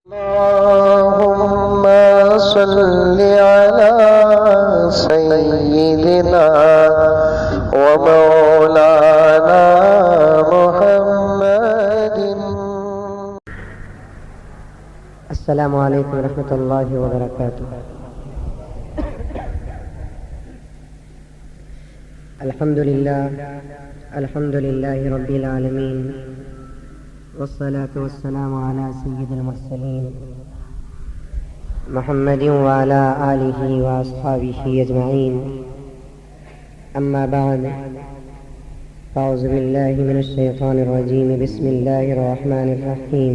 اللهم صل على سيدنا ومولانا محمد. السلام علیکم ورحمۃ اللہ وبرکاتہ. الحمد للہ رب العالمین والصلاة والسلام على سید المرسلین محمد وعلى آلہ واصحابہ اجمعین. اما بعد اعوذ باللہ من الشیطان الرجیم. بسم اللہ الرحمن الرحیم.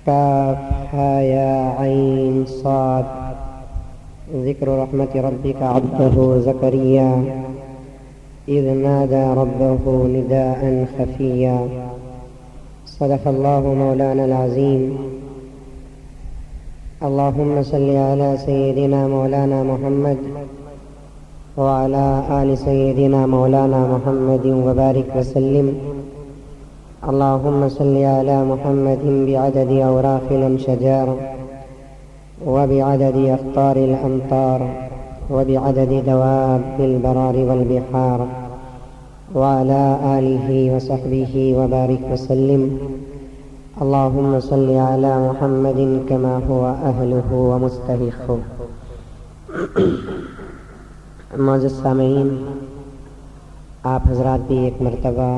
کاف ہا یا عین صاد. ذکر رحمت ربک عبدہ زکریا اذ نادى ربه نداء خفيا. صدق الله مولانا العظيم. اللهم صل على سيدنا مولانا محمد وعلى آل سيدنا مولانا محمد وبارك وسلم. اللهم صل على محمد بعدد أوراق الأشجار وبعدد أقطار الأمطار وبعدد دواب البرار والبحار وعلى آله وصحبه وبارك وسلم. اللهم صل على محمد كما هو أهله ومستحقه. معزز سامعین، آپ حضرات بھی ایک مرتبہ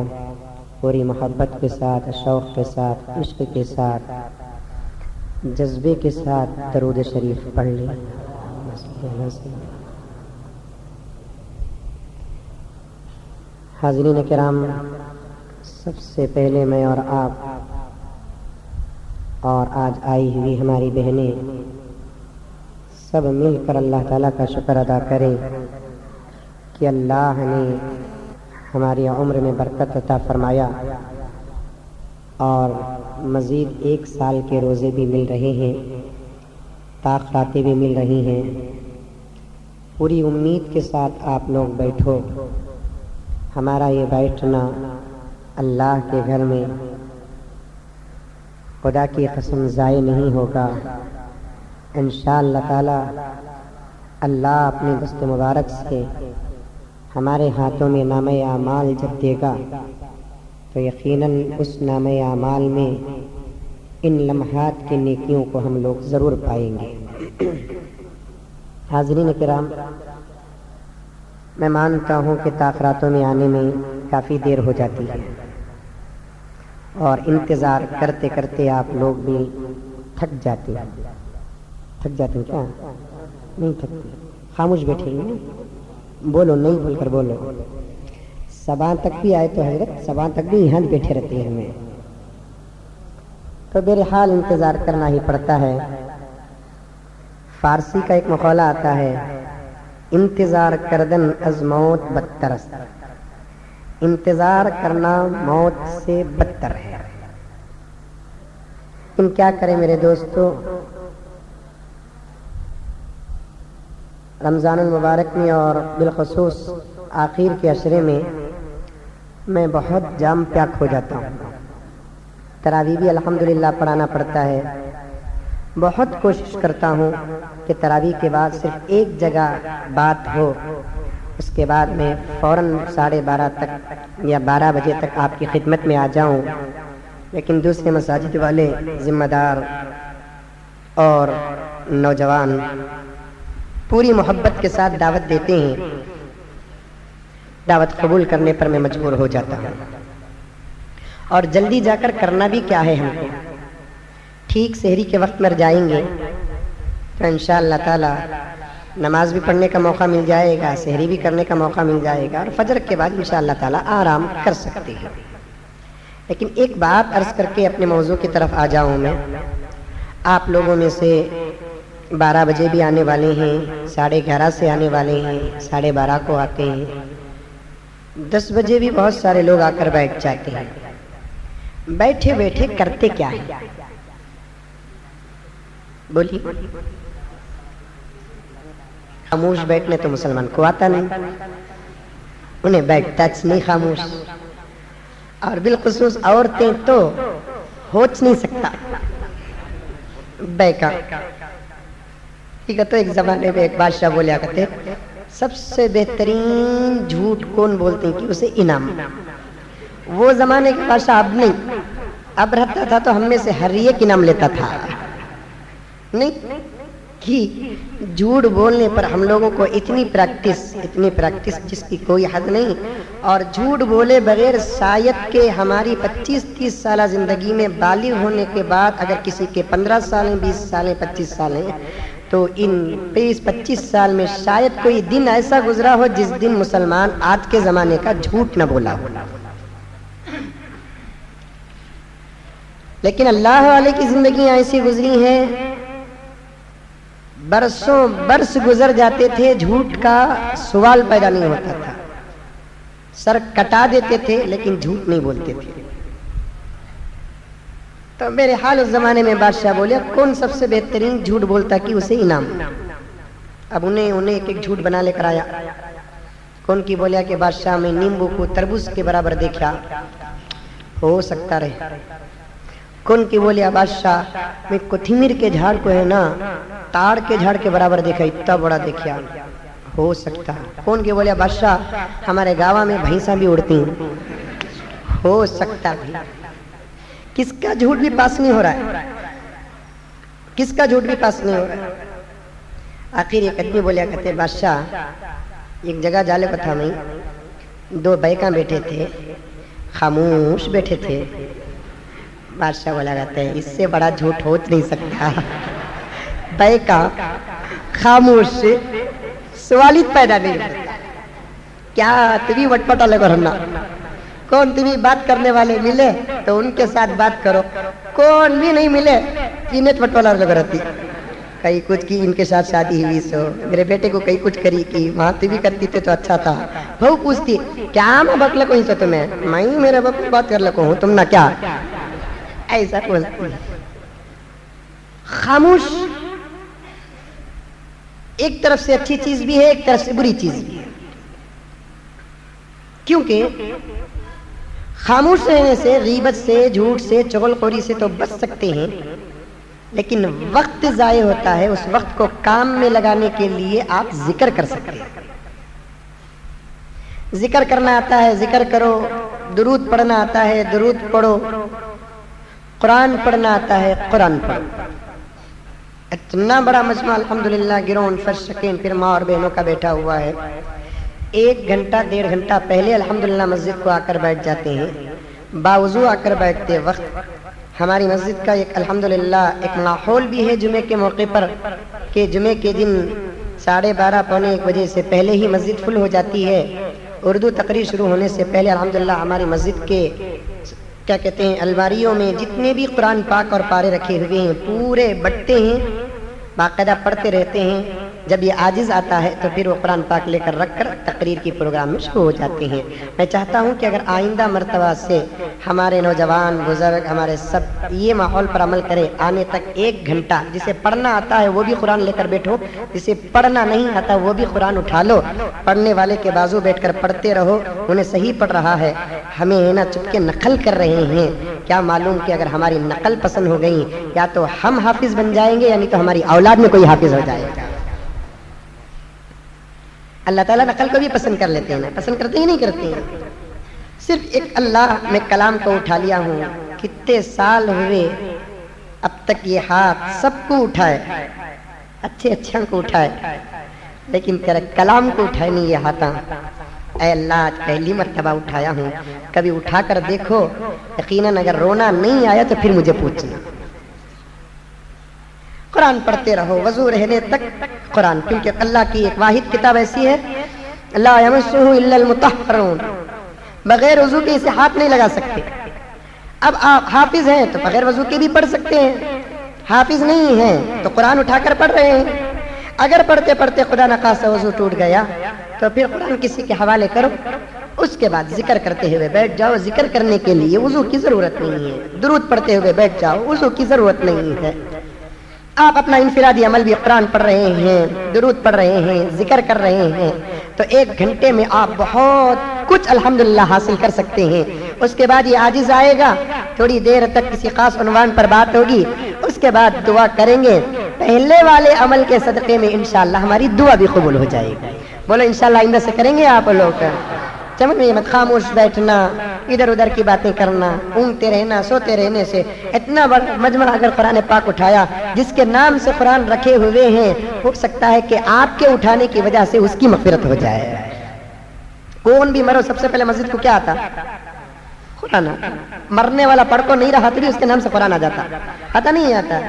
پوری محبت کے ساتھ، شوق کے ساتھ، عشق کے ساتھ، جذبے کے ساتھ درود شریف پڑھ لیں. حاضرین کرام، سب سے پہلے میں اور آپ اور آج آئی ہوئی ہماری بہنیں سب مل کر اللہ تعالیٰ کا شکر ادا کریں کہ اللہ نے ہماری عمر میں برکت عطا فرمایا اور مزید 1 سال کے روزے بھی مل رہے ہیں، طاقتیں بھی مل رہی ہیں. پوری امید کے ساتھ آپ لوگ بیٹھو. ہمارا یہ بیٹھنا اللہ کے گھر میں خدا کی قسم ضائع نہیں ہوگا. انشاءاللہ تعالی اللہ اپنے دست مبارک سے ہمارے ہاتھوں میں نامہ اعمال جب دے گا تو یقیناً اس نامہ اعمال میں ان لمحات کی نیکیوں کو ہم لوگ ضرور پائیں گے. حاضرین کرام، میں مانتا ہوں کہ تاخیراتوں میں آنے میں کافی دیر ہو جاتی ہے اور انتظار کرتے کرتے آپ لوگ بھی تھک جاتے ہیں. تھک جاتے ہیں کیا؟ نہیں تھکتے. خاموش بیٹھے ہیں، بولو، نہیں بول کر بولو. صبح تک بھی آئے تو حضرت صبح تک بھی یہاں بیٹھے رہتے ہیں ہمیں، تو بہرحال انتظار کرنا ہی پڑتا ہے. فارسی کا ایک مقولہ آتا ہے، انتظار کردن از موت بدتر است. انتظار کرنا موت سے بدتر ہے. لیکن کیا کریں میرے دوستو، رمضان المبارک میں اور بالخصوص آخر کے عشرے میں میں بہت جام پیاک ہو جاتا ہوں. تراویح بھی الحمدللہ پڑھانا پڑتا ہے. بہت کوشش کرتا ہوں کہ تراویح کے بعد صرف ایک جگہ بات ہو، اس کے بعد میں فوراً 12:30 تک یا 12 بجے تک آپ کی خدمت میں آ جاؤں. لیکن دوسرے مساجد والے ذمہ دار اور نوجوان پوری محبت کے ساتھ دعوت دیتے ہیں. دعوت قبول کرنے پر میں مجبور ہو جاتا ہوں اور جلدی جا کر کرنا بھی کیا ہے ہم کو. ٹھیک سحری کے وقت میں جائیں گے تو انشاءاللہ تعالی نماز بھی پڑھنے کا موقع مل جائے گا، سحری بھی کرنے کا موقع مل جائے گا اور فجر کے بعد انشاءاللہ تعالی آرام کر سکتے ہیں. لیکن ایک بات عرض کر کے اپنے موضوع کی طرف آ جاؤں. میں آپ لوگوں میں سے 12 بجے بھی آنے والے ہیں، 11:30 سے آنے والے ہیں، 12:30 کو آتے ہیں، 10 بجے بھی بہت سارے لوگ آ کر بیٹھ جاتے ہیں. بیٹھے بیٹھے کرتے کیا ہے؟ بولیے. خاموش بیٹھنے تو مسلمان کو آتا نہیں، انہیں بیٹھتا نہیں خاموش. اور بالخصوص عورتیں تو ہوچ نہیں سکتا بیکا. ٹھیک ہے, تو ایک زمانے میں ایک بادشاہ بولیا کرتے سب سے بہترین جھوٹ کون بولتے ہیں کہ اسے انعام. وہ زمانے کے بادشاہ, اب نہیں. اب رہتا تھا تو ہم میں سے ہر ایک انعام لیتا تھا. نہیں کہ جھوٹ بولنے پر ہم لوگوں کو اتنی پریکٹس جس کی کوئی حد نہیں. اور جھوٹ بولے بغیر شاید کہ ہماری 25-30 سالہ زندگی میں بالغ ہونے کے بعد اگر کسی کے 15 سال ہیں, 20 سال ہیں, 25 سال ہیں, تو ان 20-25 سال میں شاید کوئی دن ایسا گزرا ہو جس دن مسلمان آج کے زمانے کا جھوٹ نہ بولا ہو. لیکن اللہ والے کی زندگیاں ایسی گزری ہیں, برسوں برس گزر جاتے تھے, جھوٹ کا سوال پیدا نہیں ہوتا تھا, سر کٹا دیتے تھے لیکن جھوٹ نہیں بولتے تھے. تو میرے حال اس زمانے میں بادشاہ بولے کون سب سے بہترین جھوٹ بولتا کہ اسے انعام. اب انہیں ایک جھوٹ بنا لے کر آیا. کون کی بولیا کہ بادشاہ میں نیمبو کو تربوز کے برابر دیکھا, ہو سکتا رہے. کون کی بولیا بادشاہ میں کوتھمیر کے جھاڑ کو ہے نا تاڑ کے جھاڑ کے برابر دیکھا, اتنا بڑا دیکھا, ہو سکتا. کون کی بولیا بادشاہ ہمارے گاؤں میں بھینساں بھی اڑتی ہیں, ہو سکتا بھی. کس کا جھوٹ بھی پاس نہیں ہو رہا ہے, کس کا جھوٹ بھی پاس نہیں ہو رہا ہے. آخر ایک آدمی بولیا کہتے بادشاہ ایک جگہ جالے کو تھا میں, 2 بیکاں بیٹھے تھے, خاموش بیٹھے تھے. بادشاہ بولا کہتے ہیں اس سے بڑا جھوٹ ہو نہیں سکتا. بیکا خاموش سے سوال ہی پیدا نہیں ہوتا. کیا تمہیں وٹ پٹا لگا رہنا, کون تمہیں بات کرنے والے ملے تو ان کے ساتھ بات کرو, کون بھی نہیں ملے کینت وٹوالا لگا رہتی. کئی کچھ کی ان کے ساتھ شادی ہوئی سو میرے بیٹے کو کئی کچھ کری کی, وہاں تمہیں کرتی تھے تو اچھا تھا. بہو پوچھتی کیا میں بک لکو سے تمہیں, میں میرے باپ کو بات کر لکو ہوں تم نہ کیا, ایسا بولتی. خاموش ایک طرف سے اچھی چیز بھی ہے, ایک طرف سے بری چیز بھی ہے. کیونکہ خاموش رہنے سے, غیبت سے, جھوٹ سے, چغل خوری سے تو بچ سکتے ہیں, لیکن وقت ضائع ہوتا ہے. اس وقت کو کام میں لگانے کے لیے آپ ذکر کر سکتے ہیں. ذکر کرنا آتا ہے ذکر کرو, درود پڑھنا آتا ہے درود پڑھو, قرآن پڑھنا آتا ہے قرآن پڑھو. اتنا بڑا مجمع الحمدللہ گراؤنڈ فرسٹ سیکنڈ پھر ماں اور بہنوں کا بیٹھا ہوا ہے. 1 گھنٹہ 1.5 گھنٹہ پہلے الحمدللہ مسجد کو آ کر بیٹھ جاتے ہیں. باوضو آ کر بیٹھتے وقت ہماری مسجد کا ایک الحمدللہ ایک ماحول بھی ہے جمعے کے موقع پر کہ جمعے کے دن 12:30 پونے 1 بجے سے پہلے ہی مسجد فل ہو جاتی ہے. اردو تقریر شروع ہونے سے پہلے الحمدللہ ہماری مسجد کے کیا کہتے ہیں الماریوں میں جتنے بھی قرآن پاک اور پارے رکھے ہوئے ہیں پورے بٹتے ہیں, باقاعدہ پڑھتے رہتے ہیں. جب یہ عاجز آتا ہے تو پھر وہ قرآن پاک لے کر رکھ کر تقریر کی پروگرام میں شروع ہو جاتے ہیں. میں چاہتا ہوں کہ اگر آئندہ مرتبہ سے ہمارے نوجوان بزرگ ہمارے سب یہ ماحول پر عمل کریں, آنے تک 1 گھنٹہ جسے پڑھنا آتا ہے وہ بھی قرآن لے کر بیٹھو, جسے پڑھنا نہیں آتا وہ بھی قرآن اٹھا لو, پڑھنے والے کے بازو بیٹھ کر پڑھتے رہو. انہیں صحیح پڑھ رہا ہے, ہمیں نا چپکے نقل کر رہے ہیں. کیا معلوم کہ اگر ہماری نقل پسند ہو گئی یا تو ہم حافظ بن جائیں گے یعنی تو ہماری اولاد میں کوئی حافظ ہو جائے گا. اللہ تعالیٰ نقل کو بھی پسند کر لیتے ہیں, پسند کرتے ہی نہیں کرتے ہیں. صرف ایک اللہ میں کلام کو اٹھا لیا ہوں, کتنے سال ہوئے اب تک یہ ہاتھ سب کو اٹھائے, اچھے اچھا کو اٹھائے, لیکن تیرا کلام کو اٹھائے نہیں یہ ہاتھاں. اے اللہ آج پہلی مرتبہ اٹھایا ہوں, کبھی اٹھا کر دیکھو, یقیناً اگر رونا نہیں آیا تو پھر مجھے پوچھنا. قرآن پڑھتے رہو وضو رہنے تک قرآن, کیونکہ اللہ کی ایک واحد کتاب ایسی ہے لا یمسہ الا المطہرون, بغیر وضو کے اسے ہاتھ نہیں لگا سکتے. اب آپ حافظ ہیں تو بغیر وضو کے بھی پڑھ سکتے ہیں, حافظ نہیں ہیں تو قرآن اٹھا کر پڑھ رہے ہیں. اگر پڑھتے پڑھتے خدا نخواستہ وضو ٹوٹ گیا تو پھر قرآن کسی کے حوالے کرو, اس کے بعد ذکر کرتے ہوئے بیٹھ جاؤ. ذکر کرنے کے لیے وضو کی ضرورت نہیں ہے, درود پڑھتے ہوئے بیٹھ جاؤ, وضو کی ضرورت نہیں ہے. آپ اپنا انفرادی عمل بھی قرآن پڑھ رہے ہیں, درود پڑھ رہے ہیں, ذکر کر رہے ہیں, تو 1 گھنٹے میں آپ بہت کچھ الحمدللہ حاصل کر سکتے ہیں. اس کے بعد یہ عاجز آئے گا، تھوڑی دیر تک کسی خاص عنوان پر بات ہوگی، اس کے بعد دعا کریں گے، پہلے والے عمل کے صدقے میں انشاءاللہ ہماری دعا بھی قبول ہو جائے گی۔ بولو انشاءاللہ آئندہ سے کریں گے آپ لوگ؟ چمن میں مت خاموش بیٹھنا، ادھر ادھر کی باتیں کرنا، اونگتے رہنا، سوتے رہنے سے اتنا بڑا مجمع اگر قرآن پاک اٹھایا جس کے نام سے قرآن رکھے ہوئے ہیں، ہو سکتا ہے کہ آپ کے اٹھانے کی وجہ سے اس کی مغفرت ہو جائے۔ کون بھی مرو سب سے پہلے مسجد کو کیا آتا؟ قرآن۔ مرنے والا پڑھ کو نہیں رہا تو بھی اس کے نام سے قرآن آ جاتا، آتا نہیں آتا؟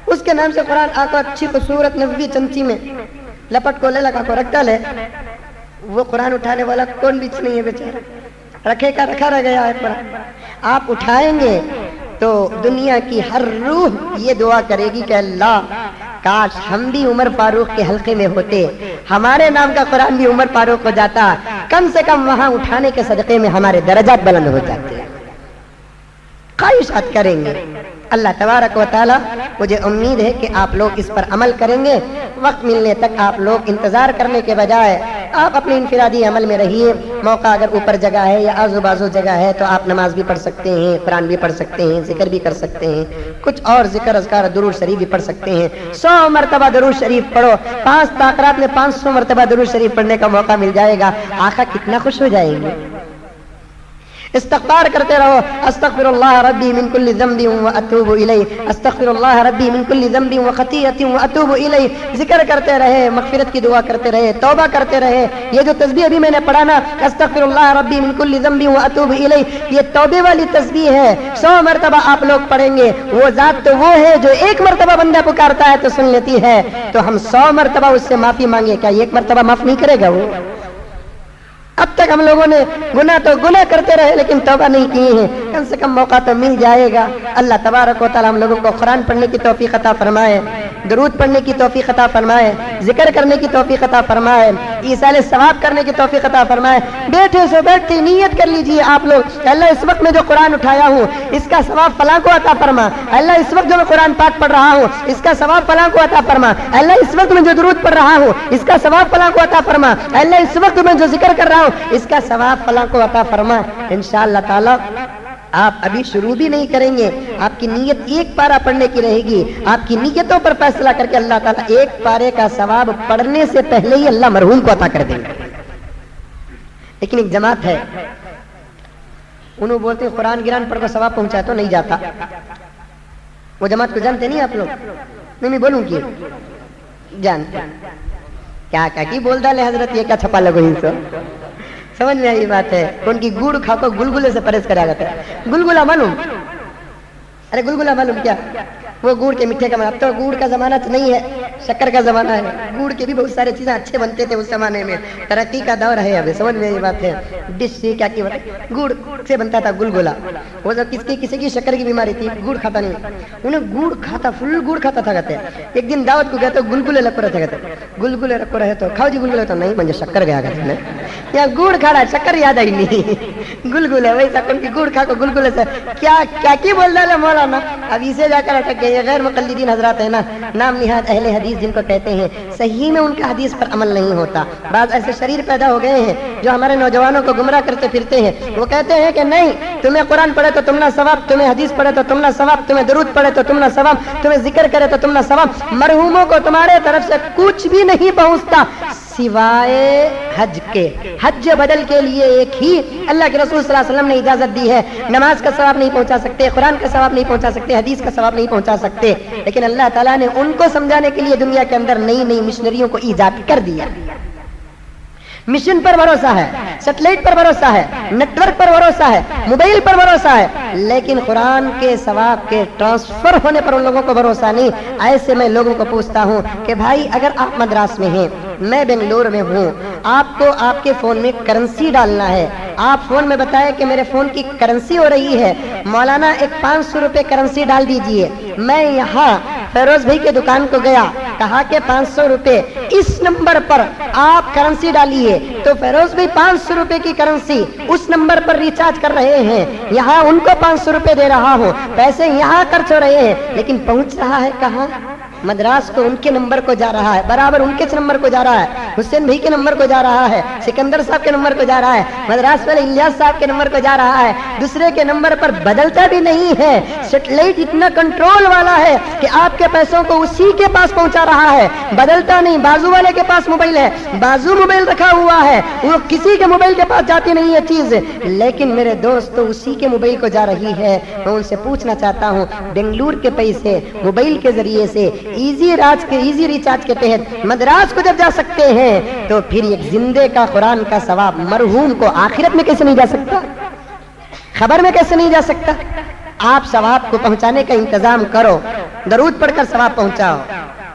اس کے نام سے قرآن آتا، اچھی خوبصورت نبوی چمچی میں لپٹ کو لے لگا کو رکھتا لے، وہ قرآن اٹھانے والا کون بھی نہیں ہے بیچارہ، رکھے کا رکھا رہ گیا ہے قرآن۔ آپ اٹھائیں گے تو دنیا کی ہر روح یہ دعا کرے گی کہ اللہ کاش ہم بھی عمر فاروق کے حلقے میں ہوتے، ہمارے نام کا قرآن بھی عمر فاروق ہو جاتا، کم سے کم وہاں اٹھانے کے صدقے میں ہمارے درجات بلند ہو جاتے۔ خواہشات کریں گے اللہ تبارک و تعالی، مجھے امید ہے کہ آپ لوگ اس پر عمل کریں گے۔ وقت ملنے تک آپ لوگ انتظار کرنے کے بجائے آپ اپنے انفرادی عمل میں رہیے۔ موقع اگر اوپر جگہ ہے یا آزو بازو جگہ ہے تو آپ نماز بھی پڑھ سکتے ہیں، قرآن بھی پڑھ سکتے ہیں، ذکر بھی کر سکتے ہیں، کچھ اور ذکر اذکار درود شریف بھی پڑھ سکتے ہیں۔ 100 مرتبہ درود شریف پڑھو، 5 تاخرات میں 500 مرتبہ درود شریف پڑھنے کا موقع مل جائے گا، آقا کتنا خوش ہو جائیں گے۔ استغفار کرتے رہو، استغفر اللہ ربی من کل ذنب واتوب الیہ، استغفر اللہ ربی من کل ذنب وخطیئۃ واتوب الیہ، ذکر کرتے رہے، مغفرت کی دعا کرتے رہے، توبہ کرتے رہے۔ یہ جو تسبیح ابھی میں نے پڑھا نا، استغفر اللہ ربی من کل ذنب واتوب الیہ، یہ توبے والی تسبیح ہے، 100 مرتبہ آپ لوگ پڑھیں گے۔ وہ ذات تو وہ ہے جو ایک مرتبہ بندہ پکارتا ہے تو سن لیتی ہے، تو ہم 100 مرتبہ اس سے معافی مانگے، کیا ایک مرتبہ معاف نہیں کرے گا وہ؟ اب تک ہم لوگوں نے گناہ تو گناہ کرتے رہے لیکن توبہ نہیں کیے ہیں، کم سے کم موقع تو مل جائے گا۔ اللہ تبارک و تعالی ہم لوگوں کو قرآن پڑھنے کی توفیق عطا فرمائے، درود پڑھنے کی توفیق عطا فرمائے، ذکر کرنے کی توفیق عطا فرمائے، ایصال ثواب کرنے کی توفیق عطا فرمائے۔ بیٹھے سے بیٹھتے نیت کر لیجئے آپ لوگ، اللہ اس وقت میں جو قرآن اٹھایا ہوں اس کا ثواب فلاں کو عطا فرما، اللہ اس وقت جو میں قرآن پاک پڑھ رہا ہوں اس کا ثواب فلاں کو عطا فرما، اللہ اس وقت میں جو درود پڑھ رہا ہوں اس کا ثواب فلاں کو عطا فرما، اللہ اس وقت میں جو ذکر کر رہا ہوں اس کا ثواب فلاں کو عطا فرما۔ انشاءاللہ تعالی آپ ابھی شروع بھی نہیں کریں گے، آپ کی نیت ایک پارہ پڑھنے کی رہے گی، آپ کی نیتوں پر فیصلہ کر کے اللہ تعالیٰ ایک پارے کا ثواب پڑھنے سے پہلے ہی اللہ مرحوم کو عطا کر دیں گے۔ لیکن ایک جماعت ہے، انہوں بولتے ہیں قرآن گران پڑھ کر ثواب پہنچا تو نہیں جاتا۔ وہ جماعت کو جانتے نہیں آپ لوگ؟ نہیں بولوں کی جانتے کیا کی بول ڈالے حضرت، یہ کیا چھپا لگو ہی تو سمجھ میں آئی بات ہے۔ ان کی گوڑ کھا کو گلگلے سے پرہیز کرا جاتا ہے۔ گلگلہ معلوم؟ ارے گلگلہ معلوم کیا؟ وہ گوڑ کے میٹھے کا، اب تو گوڑ کا زمانہ نہیں ہے، شکر کا زمانہ ہے۔ گوڑ کے بھی بہت سارے چیزیں اچھے بنتے تھے اس زمانے میں، ترقی کا دور ہے ابھی، سمجھ میں یہ بات ہے۔ ڈش سے کیا کی گوڑ سے بنتا تھا گلگلہ، وہ کسی کی شکر کی بیماری تھی، گوڑ کھاتا نہیں، انہیں گوڑ کھاتا، فل گوڑ کھاتا تھا کہتے ہیں۔ ایک دن دعوت کو گئے تو گلگلے رکھو رہتے، کہتے گلگلے رکھو رہے تو کھاؤ جی گلگلے، تو نہیں مجھے شکر گیا کہتے ہیں، یا گوڑ کھا رہا ہے شکر یاد آئی نہیں، گلگلے ویسا ان کی گوڑ کھا کو گلگلے سے کیا کی بول ڈالے مولانا۔ اب اسے جا کر اٹک گئے، غیر مقلدین حضرات ہیں نا، نام نہاد اہل حدیث جن کو کہتے ہیں، صحیح میں ان کا حدیث پر عمل نہیں ہوتا۔ بعض ایسے شریر پیدا ہو گئے ہیں جو ہمارے نوجوانوں کو گمراہ کرتے پھرتے ہیں، وہ کہتے ہیں کہ نہیں تمہیں قرآن پڑھے تو تم نہ ثواب، تمہیں حدیث پڑھے تو تم نہ ثواب، تمہیں درود پڑھے تو تم نہ ثواب، تمہیں ذکر کرے تو تم نہ ثواب۔ مرحوموں کو تمہارے طرف سے کچھ بھی نہیں پہنچتا سوائے حج کے۔ حج بدل کے لیے ایک ہی اللہ کے رسول صلی اللہ علیہ وسلم نے اجازت دی ہے، نماز کا ثواب نہیں پہنچا سکتے، قرآن کا ثواب نہیں پہنچا سکتے، حدیث کا ثواب نہیں پہنچا سکتے، لیکن اللہ تعالیٰ نے ان کو سمجھانے کے لیے دنیا کے اندر نئی نئی مشنریوں کو ایجاد کر دیا۔ مشن پر بھروسہ ہے، سیٹلائٹ پر بھروسہ ہے، نیٹ ورک پر بھروسہ ہے، موبائل پر بھروسہ ہے، لیکن قرآن کے ثواب کے ٹرانسفر ہونے پر ان لوگوں کو بھروسہ نہیں۔ ایسے میں لوگوں کو پوچھتا ہوں کہ بھائی اگر آپ مدراس میں ہیں، میں بنگلور میں ہوں، آپ کو آپ کے فون میں کرنسی ڈالنا ہے، آپ فون میں بتائیں کہ میرے فون کی کرنسی ہو رہی ہے، مولانا ایک 500 روپے کرنسی ڈال دیجئے۔ میں یہاں فیروز بھائی کے دکان کو گیا، کہا کہ 500 روپے اس نمبر پر آپ کرنسی ڈالیے، تو فیروز بھائی 500 روپے کی کرنسی اس نمبر پر ریچارج کر رہے ہیں، یہاں ان کو 500 روپے دے رہا ہوں، پیسے یہاں خرچ ہو رہے ہیں، لیکن پہنچ رہا ہے کہاں؟ مدراس کو ان کے نمبر کو جا رہا ہے، برابر ان کے نمبر کو جا رہا ہے، حسین بھائی کے نمبر کو جا رہا ہے، سکندر صاحب کے نمبر کو جا رہا ہے، مدراس والے الیاس صاحب کے نمبر کو جا رہا ہے، دوسرے کے نمبر پر بدلتا بھی نہیں ہے۔ سیٹلائٹ اتنا کنٹرول والا ہے کہ آپ کے پیسوں کو اسی کے پاس پہنچا رہا ہے، بدلتا نہیں۔ بازو والے کے پاس موبائل ہے، بازو موبائل رکھا ہوا ہے، وہ کسی کے موبائل کے پاس جاتی نہیں ہے چیز، لیکن میرے دوستو اسی کے موبائل کو جا رہی ہے۔ میں ان سے پوچھنا چاہتا ہوں، بنگلور کے پیسے موبائل کے ذریعے سے ایزی ریچارج کے تحت مدراس کو جب جا سکتے ہیں تو پھر ایک زندے کا قرآن کا ثواب مرحوم کو آخرت میں کیسے نہیں جا سکتا، خبر میں کیسے نہیں جا سکتا؟ آپ ثواب کو پہنچانے کا انتظام کرو، درود پڑھ کر ثواب پہنچاؤ،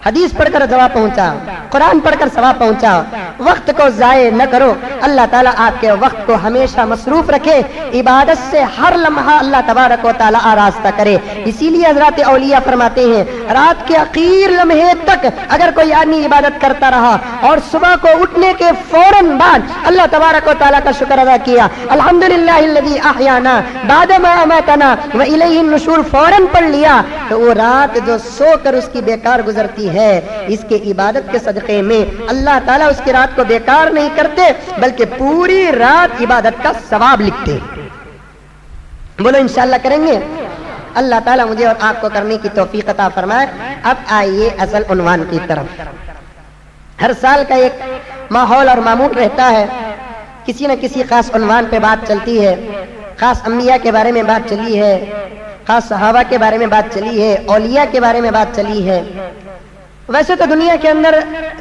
حدیث پڑھ کر ثواب پہنچاؤ، قرآن پڑھ کر ثواب پہنچاؤ، وقت کو ضائع نہ کرو۔ اللہ تعالیٰ آپ کے وقت کو ہمیشہ مصروف رکھے، عبادت سے ہر لمحہ اللہ تبارک و تعالیٰ آراستہ کرے۔ اسی لیے حضرات اولیاء فرماتے ہیں رات کے اخیر لمحے تک اگر کوئی آدمی عبادت کرتا رہا اور صبح کو اٹھنے کے فوراً بعد اللہ تبارک و تعالیٰ کا شکر ادا کیا، الحمدللہ الذی احیانا بعد ما اماتنا والیہ النشور فوراً پڑھ لیا، تو وہ رات جو سو کر اس کی بیکار گزرتی ہے، اس کے عبادت کے صدقے میں اللہ تعالیٰ اس کی رات کو بیکار نہیں کرتے بلکہ پوری رات عبادت کا ثواب لکھتے۔ بولو انشاءاللہ کریں گے؟ اللہ تعالیٰ مجھے اور آپ کو کرنے کی توفیق عطا فرمائے۔ اب آئیے اصل عنوان کی طرف۔ ہر سال کا ایک ماحول اور معمول رہتا ہے، کسی نہ کسی خاص عنوان پہ بات چلتی ہے، خاص انبیاء کے بارے میں بات چلی ہے، خاص صحابہ کے بارے میں بات چلی ہے، اولیاء کے بارے میں بات چلی ہے۔ ویسے تو دنیا کے اندر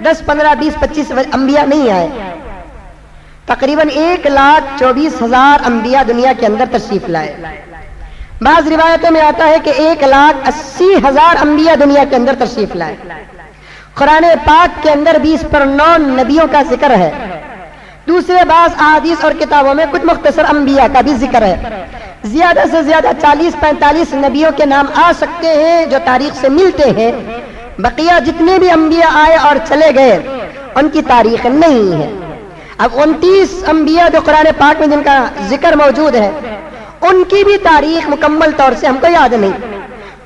10 15 20 25 انبیاء نہیں آئے، تقریباً 1,24,000 انبیاء دنیا کے اندر تشریف لائے۔ بعض روایتوں میں آتا ہے کہ 1,80,000 انبیاء دنیا کے اندر تشریف لائے۔ قرآن پاک کے اندر 20 پر 9 نبیوں کا ذکر ہے، دوسرے بعض احادیث اور کتابوں میں کچھ مختصر انبیاء کا بھی ذکر ہے۔ زیادہ سے زیادہ 40-45 نبیوں کے نام آ سکتے ہیں جو تاریخ سے ملتے ہیں، بقیہ جتنے بھی انبیاء آئے اور چلے گئے ان کی تاریخ نہیں ہے۔ اب 29 انبیاء جو قرآن پاک میں جن کا ذکر موجود ہے ان کی بھی تاریخ مکمل طور سے ہم کو یاد نہیں۔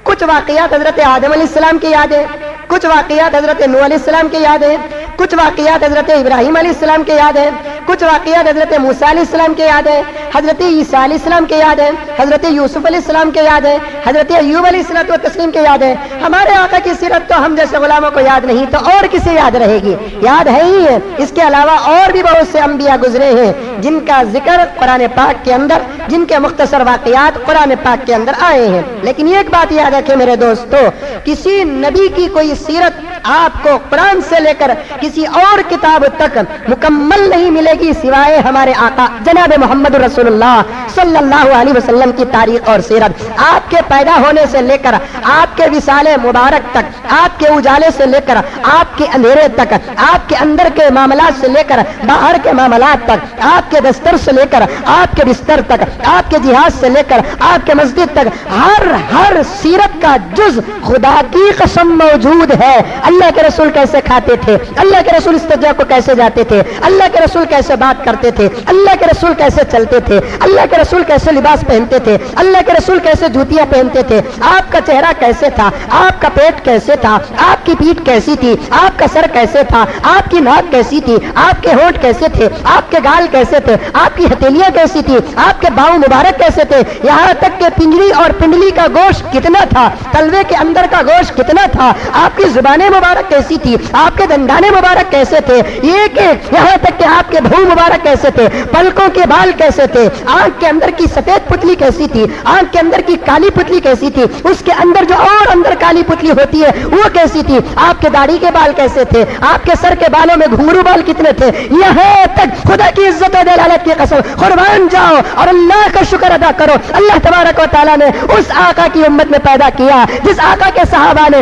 کچھ واقعات حضرت آدم علیہ السلام کے یاد ہے، کچھ واقعات حضرت نوح علیہ السلام کے یاد ہے، کچھ واقعات حضرت ابراہیم علیہ السلام کے یاد ہے، کچھ واقعات حضرت موسیٰ علیہ السلام کے یاد ہے، حضرت عیسیٰ علیہ السلام کے یاد ہے، حضرت یوسف علیہ السلام کے یاد ہے، حضرت ایوب علیہ الصلوۃ والتسلیم کے یاد ہے۔ ہمارے آقا کی سیرت تو ہم جیسے غلاموں کو یاد نہیں تو اور کسے یاد رہے گی؟ یاد ہے ہی ہے۔ اس کے علاوہ اور بھی بہت سے انبیاء گزرے ہیں جن کا ذکر قرآن پاک کے اندر، جن کے مختصر واقعات قرآن پاک کے اندر آئے ہیں۔ لیکن ایک بات یاد رکھیں میرے دوستو، کسی نبی کی کوئی سیرت آپ کو قرآن سے لے کر کسی اور کتاب تک مکمل نہیں ملے گی سوائے ہمارے آقا جناب محمد رسول اللہ صلی اللہ علیہ وسلم کی تاریخ اور سیرت۔ آپ کے پیدا ہونے سے لے کر آپ کے وصال مبارک تک، آپ کے اجالے سے لے کر آپ کے اندھیرے تک، آپ کے اندر کے معاملات سے لے کر باہر کے معاملات تک، آپ کے دستر سے لے کر آپ کے بستر تک، آپ کے جہاز سے لے کر آپ کے مسجد تک، ہر سیرت کا جز خدا کی قسم موجود ہے۔ اللہ کے رسول کیسے کھاتے تھے، اللہ کے رسول استنجا کو کیسے جاتے تھے، اللہ کے رسول کیسے بات کرتے تھے، اللہ کے رسول کیسے چلتے تھے، اللہ کے رسول کیسے لباس پہنتے تھے، اللہ کے رسول کیسے جوتیاں پہنتے تھے، آپ کا چہرہ کیسے تھا، آپ کا پیٹ کیسے تھا، آپ کی پیٹھ کیسی تھی، آپ کا سر کیسے تھا، آپ کی ناک کیسی تھی، آپ کے ہونٹ کیسے تھے، آپ کے گال کیسے تھے، آپ کی ہتھیلیاں کیسی تھی، آپ کے باؤں مبارک کیسے تھے، یہاں تک کہ پنجری اور پنڈلی کا گوشت کتنا تھا، تلوے کے اندر کا گوشت کتنا تھا، آپ کی زبان مبارک کیسی تھی، آپ کے دندانے مبارک کیسے تھے، یہ کہ یہاں تک کہ آپ کے بھو مبارک کیسے تھے، پلکوں کے بال کیسے تھے، آنکھ کے اندر کی سفید پتلی کیسی تھی، آنکھ کے اندر کی کالی پتلی کیسی تھی، اس کے اندر جو اور اندر کالی پتلی ہوتی ہے وہ کیسی تھی، آپ کے داڑھی کے بال کیسے تھے، آپ کے سر کے بالوں میں گھنگرو بال کتنے تھے، یہاں تک خدا کی عزت و جلالت کی قسم قربان جاؤ اور اللہ کا شکر ادا کرو، اللہ تبارک و تعالیٰ نے اس آقا کی امت میں پیدا کیا جس آقا کے صحابہ نے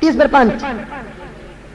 30/5।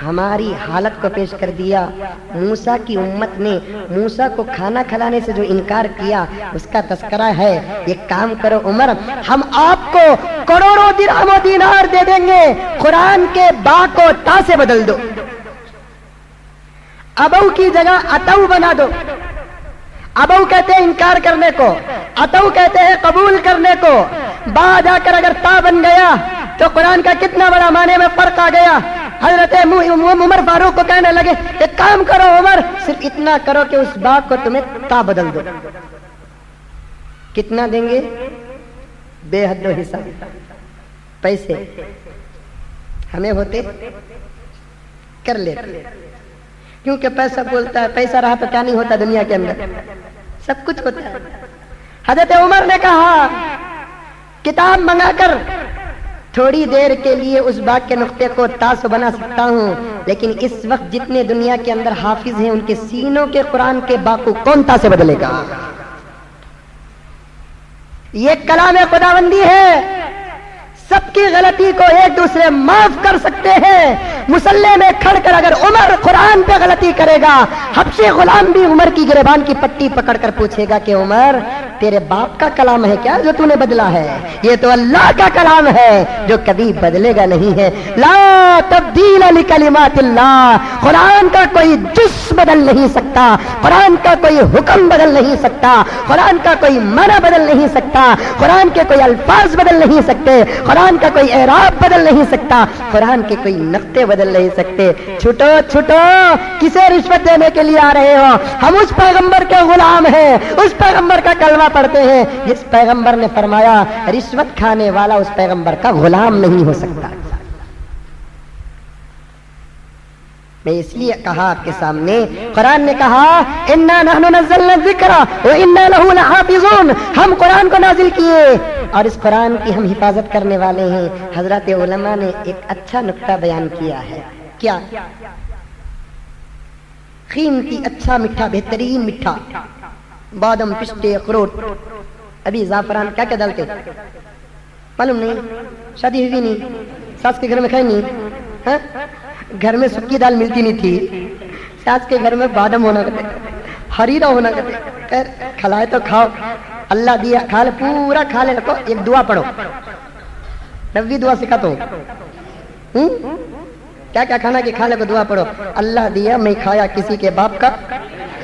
ہماری حالت کو پیش کر دیا. موسیٰ کی امت نے موسیٰ کو کھانا کھلانے سے جو انکار کیا اس کا تذکرہ ہے. ایک کام کرو عمر, ہم آپ کو کروڑوں درہم و دینار دے دیں گے, قرآن کے با کو تا سے بدل دو, ابو کی جگہ اتو بنا دو. ابو کہتے ہیں انکار کرنے کو, اتو کہتے ہیں قبول کرنے کو. با جا کر اگر تا بن گیا تو قرآن کا کتنا بڑا معنی میں فرق آ گیا. حضرت عمر فاروق کو کہنے لگے ایک کام کرو عمر, صرف اتنا کرو کہ اس با کو تمہیں تا بدل دو. کتنا دیں گے؟ بے حد و حساب پیسے. ہمیں ہوتے کر لیتے, کیونکہ پیسہ بولتا ہے. پیسہ رہا تو کیا نہیں ہوتا دنیا کے اندر, سب کچھ ہوتا ہے. حضرت عمر نے کہا کتاب منگا کر تھوڑی دیر کے لیے اس باغ کے نقطے کو تاس بنا سکتا ہوں, لیکن اس وقت جتنے دنیا کے اندر حافظ ہیں ان کے سینوں کے قرآن کے باغ کو کون تا سے بدلے گا؟ یہ کلام خداوندی ہے. سب کی غلطی کو ایک دوسرے معاف کر سکتے ہیں. مصلی میں کھڑ کر اگر عمر قرآن پہ غلطی کرے گا, حبشی غلام بھی عمر کی گریبان کی پٹی پکڑ کر پوچھے گا کہ عمر تیرے باپ کا کلام ہے کیا جو تو نے بدلا ہے؟ یہ تو اللہ کا کلام ہے جو کبھی بدلے گا نہیں ہے. لا تبدیل لکلمات اللہ, قرآن کا کوئی جز بدل نہیں سکتا, قرآن کا کوئی حکم بدل نہیں سکتا, قرآن کا کوئی معنی بدل نہیں سکتا, قرآن کے کوئی الفاظ بدل نہیں سکتے, قرآن کا کوئی اعراب بدل نہیں سکتا, قرآن کے کوئی نقطے بدل نہیں سکتے. چھٹو چھٹو, کسے رشوت دینے کے لیے آ رہے ہو؟ ہم اس پیغمبر کے غلام ہیں, اس پیغمبر کا کلمہ پڑھتے ہیں جس پیغمبر نے فرمایا رشوت کھانے والا اس پیغمبر کا غلام نہیں ہو سکتا. میں اس لیے کہا آپ کے سامنے, قرآن نے کہا انا نحن نزلنا الذکر وانا له لحافظون, ہم قرآن کو نازل کیے اور اس قرآن کی ہم حفاظت کرنے والے ہیں. حضرات علماء نے ایک اچھا نقطہ بیان کیا ہے. کیا؟ قیمتی اچھا میٹھا, بہترین میٹھا, بادام پستے اخروٹ, ابھی زعفران کیا کیا ڈالتے معلوم نہیں, شادی ہوئی نہیں, ساس کے گھر میں کھائی نہیں, گھر میں سکی دال ملتی نہیں تھی, ساس کے گھر میں بادام ہونا کرتے, ہریرا ہونا کرتے. کھلائے تو کھاؤ, اللہ دیا کھا لے, پورا کھا لے رکھو. ایک دعا پڑھو, 90 دعا سکھاتا ہوں. کیا کیا کھانا کہ کھا لے کو دعا پڑھو. اللہ دیا میں کھایا کسی کے باپ کا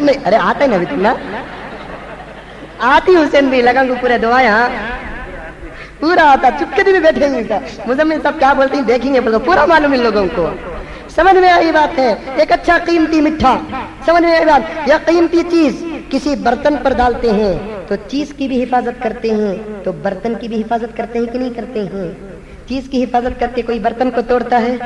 نہیں, ارے آتا ہے نا ابھی تم نا, آتی حسین بھی لگا کو پورے دعا یہاں پورا آتا. چپکے بھی بیٹھے ہوئے تھا, مزمل صاحب کیا بولتے ہیں دیکھیں گے, پورا معلوم ان لوگوں کو. سمجھ میں آئی بات ہے. ایک اچھا قیمتی میٹھا, سمجھ میں آئی بات. یا قیمتی چیز کسی برتن پر ڈالتے ہیں تو چیز کی بھی حفاظت کرتے ہیں, تو برتن کی بھی حفاظت کرتے ہیں کہ نہیں کرتے ہیں؟ چیز کی حفاظت کرتے کوئی برتن کو توڑتا ہے؟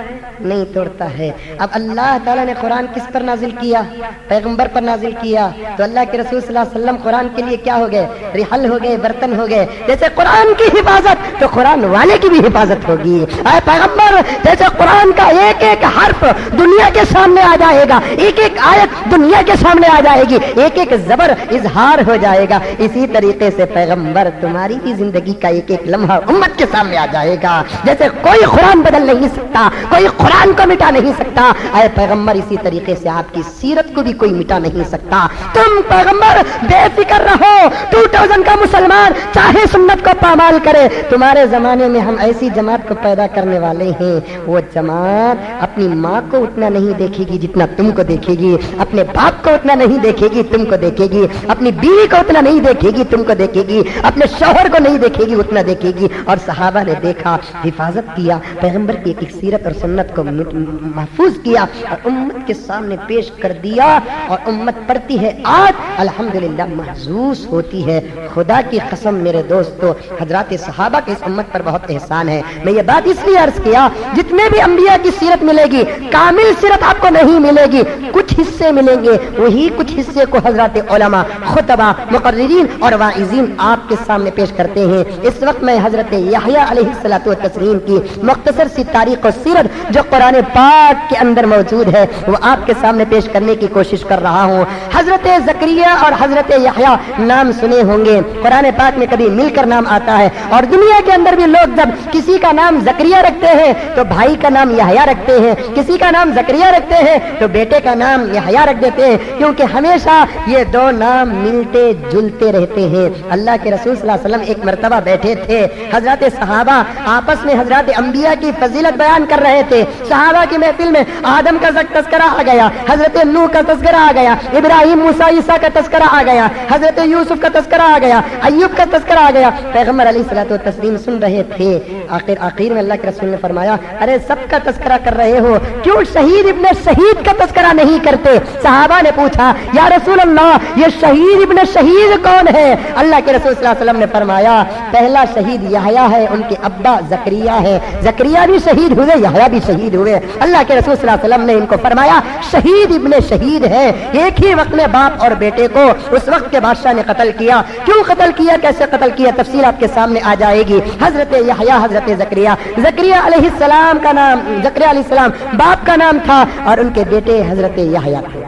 نہیں توڑتا ہے. اب اللہ تعالیٰ نے قرآن کس پر نازل کیا؟ پیغمبر پر نازل کیا. تو اللہ کے رسول صلی اللہ علیہ وسلم قرآن کے لیے کیا ہو گئے؟ رحل ہو گئے, برتن ہو گئے. جیسے قرآن کی حفاظت تو قرآن والے کی بھی حفاظت ہوگی. اے پیغمبر, جیسے قرآن کا ایک ایک حرف دنیا کے سامنے آ جائے گا, ایک ایک آیت دنیا کے سامنے آ جائے گی, ایک ایک زبر اظہار ہو جائے گا, اسی طریقے سے پیغمبر تمہاری بھی زندگی کا ایک ایک لمحہ امت کے سامنے آ جائے گا. جیسے کوئی قرآن بدل نہیں سکتا, کوئی قرآن کو مٹا نہیں سکتا, اے پیغمبر اسی طریقے سے آپ کی سیرت کو بھی کوئی مٹا نہیں سکتا. تم پیغمبر بے فکر رہو, 2000 کا مسلمان چاہے سنت کو پامال کرے, تمہارے زمانے میں ہم ایسی جماعت کو پیدا کرنے والے ہیں, وہ جماعت اپنی ماں کو اتنا نہیں دیکھے گی جتنا تم کو دیکھے گی, اپنے باپ کو اتنا نہیں دیکھے گی تم کو دیکھے گی, اپنی بیوی کو اتنا نہیں دیکھے گی تم کو دیکھے گی, اپنے شوہر کو نہیں دیکھے گی اتنا دیکھے گی. اور صحابہ نے دیکھا, حفاظت کیا, پیغمبر کی ایک سیرت اور سنت کو محفوظ کیا اور امت کے سامنے پیش کر دیا, اور امت پڑھتی ہے آج الحمدللہ محظوظ ہوتی ہے. خدا کی قسم میرے دوستو, حضرات صحابہ کے اس امت پر بہت احسان ہے. میں یہ بات اس لیے عرض کیا, جتنے بھی انبیاء کی سیرت ملے گی, کامل سیرت آپ کو نہیں ملے گی, کچھ حصے ملیں گے، وہی کچھ حصے کو حضرات علماء، خطبہ، مقررین اور واعظین آپ کے سامنے پیش کرتے ہیں۔ اس وقت میں حضرت یحییٰ علیہ الصلوۃ والتسلیم کی مختصر سی تاریخ و سیرت جو قرآن پاک کے اندر موجود ہے وہ آپ کے سامنے پیش کرنے کی کوشش کر رہا ہوں۔ حضرت زکریا اور حضرت یحییٰ نام سنے ہوں گے، قرآن پاک میں کبھی مل کر نام آتا ہے، اور دنیا کے اندر بھی لوگ جب کسی کا نام زکریا رکھتے ہیں تو بھائی کا نام یحییٰ رکھتے ہیں، کسی کا نام زکریا رکھتے ہیں تو بیٹے کا نام یحییٰ رکھ دیتے ہیں، کیونکہ ہمیشہ یہ دو نام ملتے جلتے رہتے ہیں۔ اللہ کے رسول صلی اللہ علیہ وسلم ایک مرتبہ بیٹھے تھے، حضرات صحابہ آپس میں حضرات انبیاء کی فضیلت بیان کر رہے تھے۔ صحابہ کی محفل میں آدم کا تذکرہ آ گیا، حضرت نوح کا تذکرہ آ گیا، ابراہیم، موسیٰ، عیسیٰ کا تذکرہ آ گیا، حضرت یوسف کا تذکرہ آ گیا، ایوب کا تذکرہ آ گیا۔ پیغمبر علیہ الصلوۃ والتسلیم سن رہے تھے، آخر میں اللہ کے رسول نے فرمایا، ارے سب کا تذکرہ کر رہے ہو، کیوں شہید ابن شہید کا تذکرہ نہیں کرتے؟ صحابہ نے پوچھا، یا رسول اللہ یہ شہید ابن شہید کون ہے؟ اللہ کے رسول صلی اللہ علیہ وسلم نے فرمایا، پہلا شہید یحییٰ ہے، ان کے ابا زکریا ہے، زکریا بھی شہید ہوئے، یحییٰ بھی شہید ہوئے۔ اللہ کے رسول صلی اللہ علیہ وسلم نے ان کو فرمایا شہید ابن شہید ہے۔ ایک ہی وقت میں باپ اور بیٹے کو اس وقت کے بادشاہ نے قتل کیا، کیوں قتل کیا، کیسے قتل کیا، تفصیل آپ کے سامنے آ جائے گی۔ حضرت یحییٰ، حضرت زکریا، زکریا علیہ السلام کا نام، زکریا علیہ السلام باپ کا نام تھا اور ان کے بیٹے حضرت یحییٰ تھے۔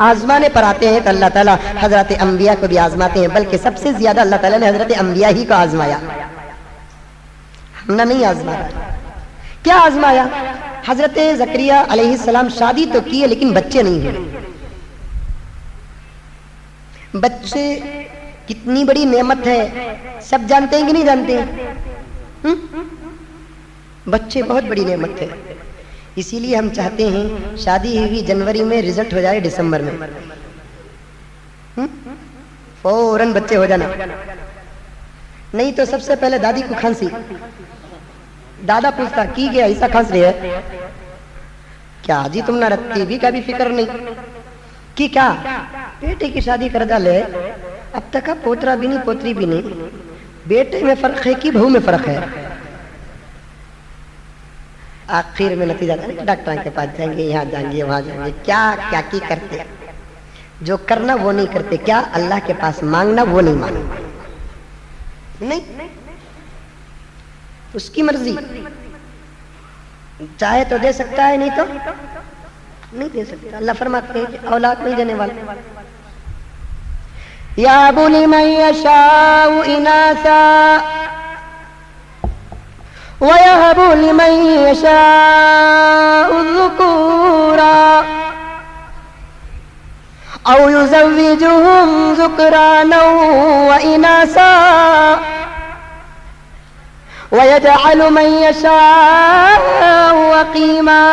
آزمانے پر آتے ہیں تو اللہ تعالیٰ حضرت انبیاء کو بھی آزماتے ہیں، بلکہ سب سے زیادہ اللہ تعالیٰ نے حضرت انبیاء ہی کو آزمایا، ہم نے نہیں آزمایا۔ کیا آزمایا؟ حضرت زکریا علیہ السلام شادی تو کیے لیکن بچے نہیں ہوئے۔ بچے کتنی بڑی نعمت ہے، سب جانتے ہیں کہ نہیں جانتے ہیں؟ بچے بہت بڑی نعمت ہے، اسی لیے ہم چاہتے ہیں شادی ہوئی جنوری میں، رزلٹ ہو جائے دسمبر میں، فوراً بچے ہو جانا، نہیں تو سب سے پہلے دادی کو کھانسی، دادا پوچھتا کی گیا ایسا کھانس رہی ہے کیا جی، تم نہ رکھتی بھی کا بھی فکر نہیں کی، کیا بیٹے کی شادی کر ڈالے، اب تک پوترا بھی نہیں پوتری بھی نہیں، بیٹے میں فرق ہے کہ بہو میں فرق ہے؟ آخر میں نتیجہ ڈاکٹر کے پاس جائیں گے، یہاں جائیں گے، وہاں جائیں گے، کیا کیا کی کرتے، جو کرنا وہ نہیں کرتے، کیا اللہ کے پاس مانگنا وہ نہیں مانگنا، نہیں اس کی مرضی، چاہے تو دے سکتا ہے، نہیں تو نہیں دے سکتا۔ اللہ فرماتے ہیں کہ اولاد نہیں دینے والا، یا بنی من یشاء اناثا وَيَهَبُ لِمَن يَشَاءُ الذُّكُورَا أَوْ يُزَوِّجُهُمْ ذُكْرَانًا وَإِنَاثًا وَيَجْعَلُ مَن يَشَاءُ عَقِيمًا۔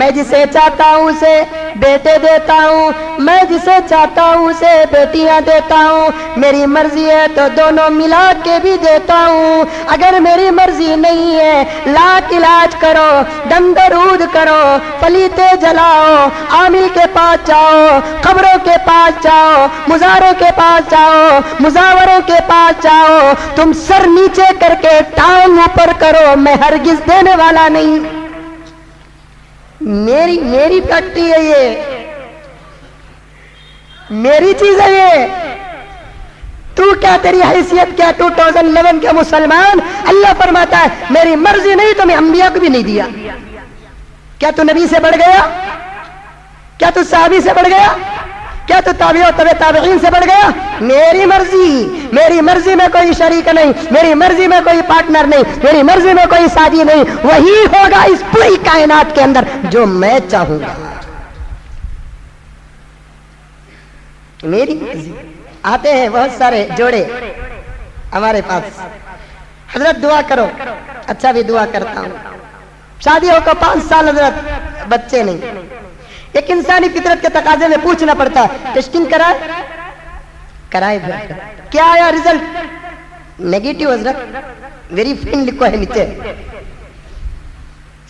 میں جسے چاہتا ہوں اسے بیٹے دیتا ہوں، میں جسے چاہتا ہوں اسے بیٹیاں دیتا ہوں، میری مرضی ہے تو دونوں ملا کے بھی دیتا ہوں، اگر میری مرضی نہیں ہے لاکھ علاج کرو، دم درود کرو، پلیتے جلاؤ، عامل کے پاس جاؤ، قبروں کے پاس جاؤ، مزاروں کے پاس جاؤ، مزاوروں کے پاس جاؤ، تم سر نیچے کر کے ٹانگ اوپر کرو، میں ہرگز دینے والا نہیں، میری فیکٹری ہے، یہ میری چیز ہے، یہ تو کیا، تیری حیثیت کیا 2011 کے مسلمان؟ اللہ فرماتا ہے میری مرضی نہیں تو میں انبیاء کو بھی نہیں دیا۔ کیا تو نبی سے بڑھ گیا؟ کیا تو صحابی سے بڑھ گیا؟ کیا تو تابعین و تبع تابعین سے بڑھ گیا؟ میری مرضی میں کوئی شریک نہیں، میری مرضی میں کوئی پارٹنر نہیں، میری مرضی میں کوئی ساتھی نہیں، وہی ہوگا اس پوری کائنات کے اندر جو میں چاہوں گا، میری مرضی۔ آتے ہیں بہت سارے جوڑے ہمارے پاس، حضرت دعا کرو، اچھا بھی دعا کرتا ہوں، شادیوں کو 5 سال حضرت بچے نہیں، ایک انسانی فطرت کے تقاضے میں پوچھنا پڑتا ہے ٹیسٹنگ کرائے کیا آیا رزلٹ؟ نیگیٹو حضرت، ویری فائن لکھو ہے نیچے،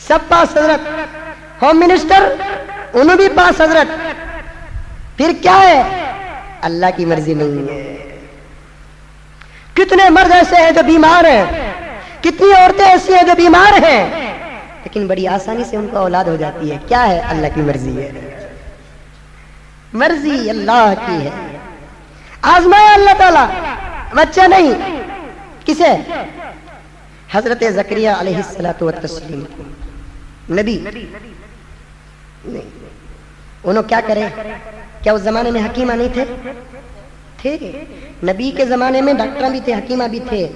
سب پاس حضرت، ہوم منسٹر انہوں بھی پاس حضرت، پھر کیا ہے؟ اللہ کی مرضی نہیں ہے۔ کتنے مرد ایسے ہیں جو بیمار ہیں، کتنی عورتیں ایسی ہیں جو بیمار ہیں، لیکن بڑی آسانی سے ان کو اولاد ہو جاتی ہے. کیا ہے؟ اللہ کی مرضی ہے. مرضی اللہ کی ہے. آزمایا اللہ تعالیٰ, بچہ نہیں. کسے؟ حضرت زکریا علیہ الصلوۃ والتسلیم, نبی نہیں. انہوں کیا کرے؟ کیا اس زمانے میں حکیمہ نہیں تھے؟ تھے. نبی کے زمانے میں ڈاکٹر بھی تھے, حکیمہ بھی تھے,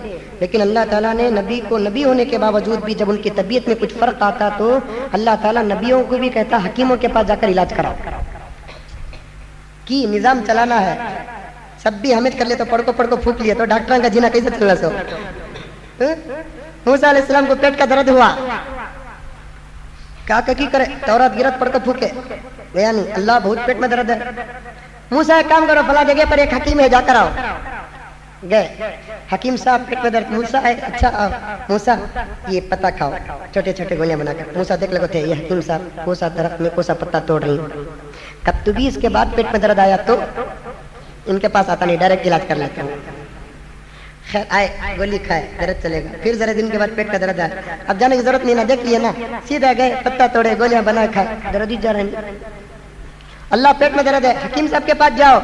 لیکن اللہ تعالیٰ نے نبی کو نبی ہونے کے باوجود بھی جب ان کی طبیعت میں کچھ فرق آتا تو اللہ تعالیٰ نبیوں کو بھی کہتا حکیموں کے پاس جا کر علاج کراؤ. کی نظام چلانا ہے. سب بھی حمد کر لے تو پڑھ کو پھونک لیے تو ڈاکٹروں کا جینا کیسے چلنا سو. موسیٰ علیہ السلام کو پیٹ کا درد ہوا, کیا کی کرے؟ تورات گرت پڑھ کو پھونکے, گیا نہیں. اللہ بہت پیٹ میں درد ہے. موسیٰ ایک کام کرو, فلاں جگہ پر ایک حکیم ہے, جا کر آؤ. گئے. حکیم صاحب پیٹ میں درد. موسیٰ ہے, اچھا آؤ. موسیٰ یہ پتا کھاؤ, چھوٹے چھوٹے گولیاں بنا کر. موسیٰ دیکھ لگو تھے یہ حکیم صاحب کوسا درخت میں کوسا پتا توڑ رہی ہیں. کب تو بھی اس کے بعد پیٹ میں درد آیا تو ان کے پاس آتا نہیں, ڈائریکٹ علاج کر لیتا ہوں. خیر آئے, گولی کھائے, درد چلے گا. پھر ذرا دن کے بعد پیٹ کا درد آیا, اب جانے کی ضرورت نہیں نا, دیکھ لیے نا, سیدھا گئے, پتا توڑے, گولیاں بنا کھائے, درد ہی جا رہے ہیں. اللہ پیٹ میں درد ہے, حکیم صاحب کے پاس جاؤ.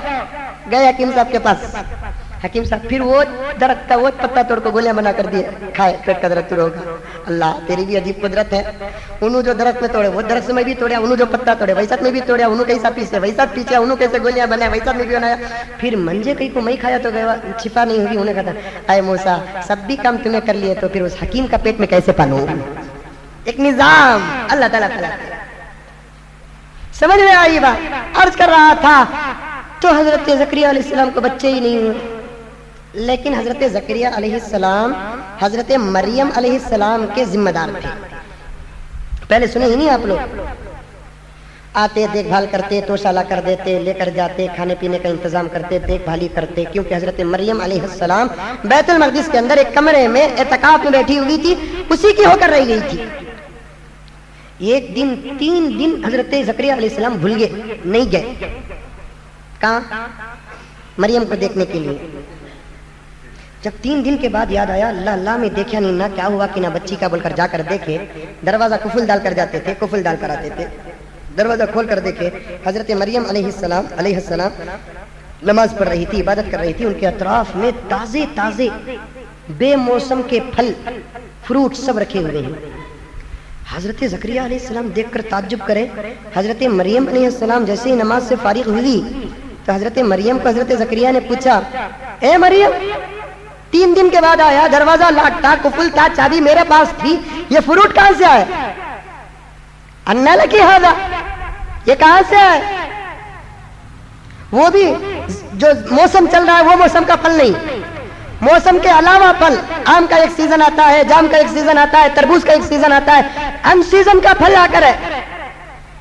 گئے حکیم صاحب کے پاس. حکیم صاحب پھر وہ درخت کا وہ پتا توڑ کو گولیاں بنا کر دیے, کھائے, پیٹ کا درد دور ہوگا. اللہ تیری بھی عجیب قدرت ہے. انہوں جو درخت میں توڑے وہ درخت میں بھی توڑیا, انہوں جو پتا توڑے ویسا میں بھی توڑیا, انہوں کیسا پیسے ویسا پیچھے, انہوں کیسے گولیاں بنائے ویسا میں بھی بنایا. پھر منجے کہیں کو میں کھایا تو گیا, چھپا نہیں ہوگی. انہیں کہا اے موسیٰ سب بھی کام تمہیں کر لیے تو پھر اس حکیم کا پیٹ میں کیسے پالوں؟ ایک نظام اللہ تعالیٰ تعالیٰ. سمجھ میں آئی بات؟ عرض کر رہا تھا تو حضرت زکریا علیہ السلام کو بچے ہی نہیں ہوئے, لیکن حضرت زکریا علیہ السلام حضرت مریم علیہ السلام کے ذمہ دار تھے. پہلے سنے ہی نہیں آپ لوگ؟ آتے, دیکھ بھال کرتے, توشہ لا کر دیتے, لے کر جاتے, کھانے پینے کا انتظام کرتے, دیکھ بھالی کرتے. کیونکہ حضرت مریم علیہ السلام بیت المقدس کے اندر ایک کمرے میں اعتکاف میں بیٹھی ہوئی تھی, اسی کی ہو کر رہ گئی تھی. ایک دن 3 دن حضرت زکریا علیہ السلام بھول گئے, نہیں گئے. کہاں؟ مریم کو دیکھنے کے لیے. جب 3 دن کے بعد یاد آیا, اللہ اللہ میں دیکھا نہیں نہ کیا ہوا کہ نہ بچی کا, بول کر جا کر دیکھے. دروازہ کفل ڈال کر جاتے تھے, کفل ڈال کر آتے تھے. دروازہ کھول کر دیکھے حضرت مریم علیہ السلام نماز پڑھ رہی تھی, عبادت کر رہی تھی. ان کے اطراف میں تازے تازے بے موسم کے پھل فروٹ سب رکھے ہوئے ہیں. حضرت زکریا علیہ السلام دیکھ کر تعجب کرے. حضرت مریم علیہ السلام جیسے ہی نماز سے فارغ ہوئی تو حضرت مریم کو حضرت زکریا نے پوچھا, اے مریم 3 دن کے بعد آیا, دروازہ لاک تھا, کفل تھا, چابی میرے پاس تھی, یہ فروٹ کہاں سے آئے؟ انا لکی ھذا, یہ کہاں سے آئے؟ وہ بھی جو موسم چل رہا ہے وہ موسم کا پھل نہیں, موسم کے علاوہ پھل. آم کا ایک سیزن آتا ہے, جام کا ایک سیزن آتا ہے, تربوز کا ایک سیزن آتا ہے, ان سیزن کا پھل آ کر ہے.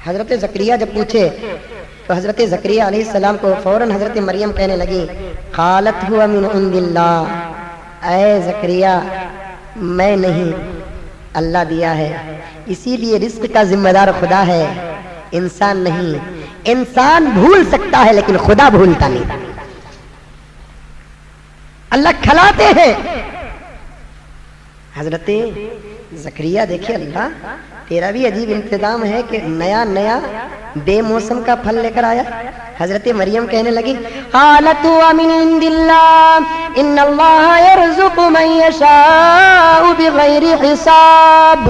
حضرت زکریا جب پوچھے تو حضرت زکریا علیہ السلام کو فوراً حضرت مریم کہنے لگی, قالت هو من عند اللہ, اے زکریا میں نہیں, اللہ دیا ہے. اسی لیے رزق کا ذمہ دار خدا ہے, انسان نہیں. انسان بھول سکتا ہے لیکن خدا بھولتا نہیں. اللہ کھلاتے ہیں. حضرت زکریا دیکھیں, اللہ تیرا بھی عجیب انتظام ہے کہ نیا نیا بے موسم کا پھل لے کر آیا. حضرت مریم کہنے لگی, قالت ومن عند اللہ ان اللہ یرزق من یشاء بغیر حساب.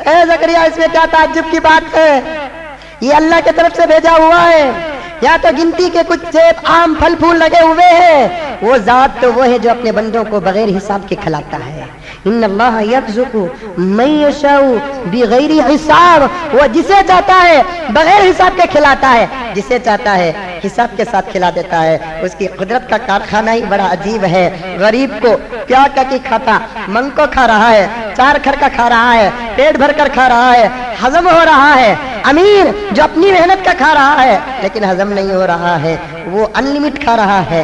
اے زکریا اس میں کیا تعجب کی بات ہے؟ یہ اللہ کی طرف سے بھیجا ہوا ہے. یا تو گنتی کے کچھ سیب عام پھل پھول لگے ہوئے ہیں, وہ ذات تو وہ ہے جو اپنے بندوں کو بغیر حساب کے کھلاتا ہے. ان اللہ یرزق من یشاء بغیر حساب, وہ جسے چاہتا ہے بغیر حساب کے کھلاتا ہے, جسے چاہتا ہے حساب کے ساتھ کھلا دیتا ہے. اس کی قدرت کا کارخانہ ہی بڑا عجیب ہے. غریب کو کیا کی کھاتا, منگ کو کھا رہا ہے, 4 کھر کا کھا رہا ہے, پیٹ بھر کر کھا رہا ہے, ہضم ہو رہا ہے. امیر جو اپنی محنت کا کھا رہا ہے لیکن ہضم نہیں ہو رہا ہے, وہ ان لمٹ کھا رہا ہے.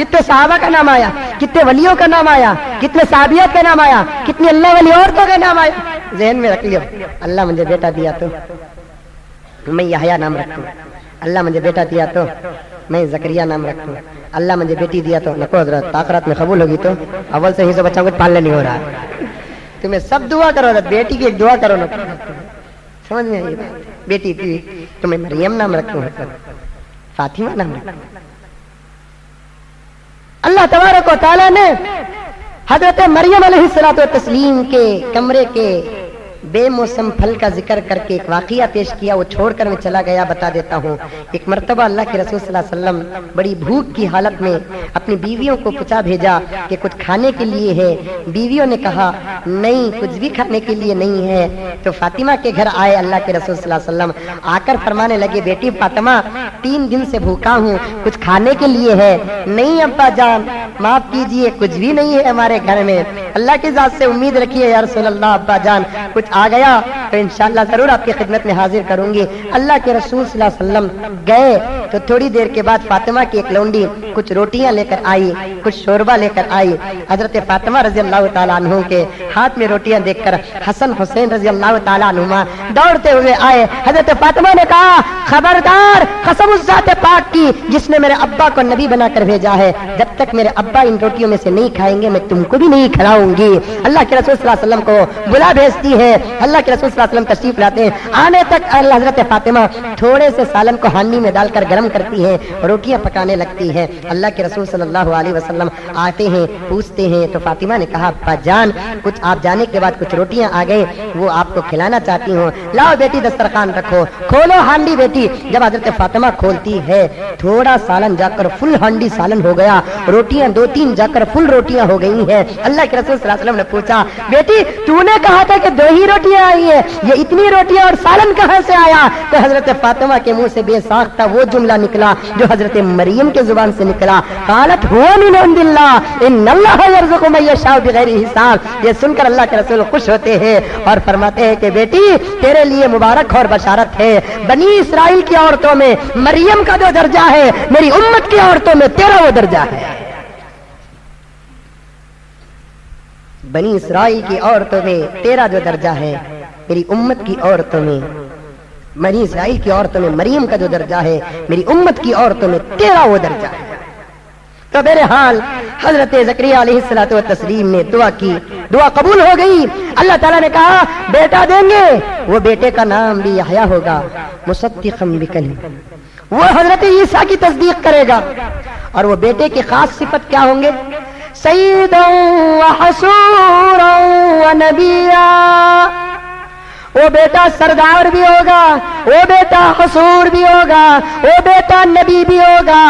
کتنے صحابہ کا نام آیا, کتنے ولیوں کا نام آیا, کتنے صحابیات کا نام آیا, کتنی اللہ والی عورتوں کا نام آیا. ذہن میں رکھ لیو, اللہ مجھے بیٹا دیا تو میں یحییٰ نام رکھوں, اللہ مجھے بیٹا دیا تو میں زکریا نام رکھوں, اللہ مجھے بیٹی دیا تو نکو حضرت آخرت میں قبول ہوگی تو اول سے ہی سے بچہ کچھ پالنے نہیں ہو رہا ہے. تمہیں سب دعا کرو حضرت, بیٹی کی ایک دعا کرو نا, سمجھ میں آئی بات. بیٹی تھی تمہیں مریم نام رکھوں, فاطمہ نام رکھوں. اللہ تبارک و تعالیٰ نے حضرت مریم علیہ الصلوۃ والتسلیم کے کمرے کے بے موسم پھل کا ذکر کر کے ایک واقعہ پیش کیا, وہ چھوڑ کر میں چلا گیا. بتا دیتا ہوں, ایک مرتبہ اللہ کے رسول صلی اللہ علیہ وسلم بڑی بھوک کی حالت میں اپنی بیویوں کو پوچھا بھیجا کہ کچھ کھانے کے لیے ہے. بیویوں نے کہا نہیں کچھ بھی کھانے کے لیے نہیں ہے. تو فاطمہ کے گھر آئے اللہ کے رسول صلی اللہ علیہ وسلم, آ کر فرمانے لگے بیٹی فاطمہ 3 دن سے بھوکا ہوں, کچھ کھانے کے لیے ہے؟ نہیں ابا جان معاف کیجئے کچھ بھی نہیں ہے ہمارے گھر میں. اللہ کی ذات سے امید رکھیے یا رسول اللہ ابا جان کچھ آ گیا تو انشاءاللہ ضرور آپ کی خدمت میں حاضر کروں گی. اللہ کے رسول صلی اللہ علیہ وسلم گئے تو تھوڑی دیر کے بعد فاطمہ کی ایک لونڈی کچھ روٹیاں لے کر آئی, کچھ شوربہ لے کر آئی. حضرت فاطمہ رضی اللہ تعالیٰ عنہ کے ہاتھ میں روٹیاں دیکھ کر حسن حسین رضی اللہ تعالیٰ عنہما دوڑتے ہوئے آئے. حضرت فاطمہ نے کہا خبردار, قسم اس ذات پاک کی جس نے میرے ابا کو نبی بنا کر بھیجا ہے, جب تک میرے ابا ان روٹیوں میں سے نہیں کھائیں گے میں تم کو بھی نہیں کھلاؤں گی. اللہ کے رسول صلی اللہ علیہ وسلم کو بلا بھیجتی ہے. اللہ کے رسول صلی اللہ علیہ وسلم تشریف لاتے ہیں. آنے تک حضرت فاطمہ تھوڑے سے سالن کو ہانڈی میں ڈال کر گرم کرتی ہیں, روٹیاں پکانے لگتی ہیں. اللہ کے رسول صلی اللہ علیہ وسلم آتے ہیں, پوچھتے ہیں. تو فاطمہ نے کہا ابا جان کچھ آپ جانے کے بعد کچھ روٹیاں آ گئے, وہ آپ کو کھلانا چاہتی ہوں, لاؤ بیٹی دسترخوان رکھو, کھولو ہانڈی بیٹی. جب حضرت فاطمہ کھولتی ہے تھوڑا سالن جا کر فل ہانڈی سالن ہو گیا, روٹیاں 2-3 جا کر فل روٹیاں ہو گئی ہیں. اللہ کے رسول صلی اللہ علیہ وسلم نے پوچھا بیٹی تو نے کہا تھا کہ 2 ہی روٹیاں آئی ہیں, یہ اتنی روٹیاں اور سالن کہاں سے آیا؟ تو حضرت فاطمہ کے منہ سے بے ساختہ وہ جملہ نکلا جو حضرت مریم کے زبان سے نکلا, قالت هو من عند الله ان الله يرزق من يشاء بغیر حساب. یہ سن کر اللہ کے رسول خوش ہوتے ہیں اور فرماتے ہیں کہ بیٹی تیرے لیے مبارک اور بشارت ہے, بنی اسرائیل کی عورتوں میں مریم کا جو درجہ ہے میری امت کی عورتوں میں تیرا وہ درجہ ہے. بنی اسرائیل کی عورتوں میں تیرا جو درجہ ہے میری امت کی عورتوں میں, بنی اسرائیل کی عورتوں میں مریم کا جو درجہ ہے میری امت کی عورتوں میں تیرا وہ درجہ ہے. تو بہرحال حضرت زکریا علیہ الصلوۃ والتسلیم نے دعا کی, دعا قبول ہو گئی. اللہ تعالیٰ نے کہا بیٹا دیں گے, وہ بیٹے کا نام بھی یحییٰ ہوگا, مصدقا بکلمہ, وہ حضرت عیسیٰ کی تصدیق کرے گا. اور وہ بیٹے کی خاص صفت کیا ہوں گے؟ سیدا وحسورا ونبیا. وہ بیٹا سردار بھی ہوگا, وہ بیٹا حسور بھی ہوگا, وہ بیٹا نبی بھی ہوگا.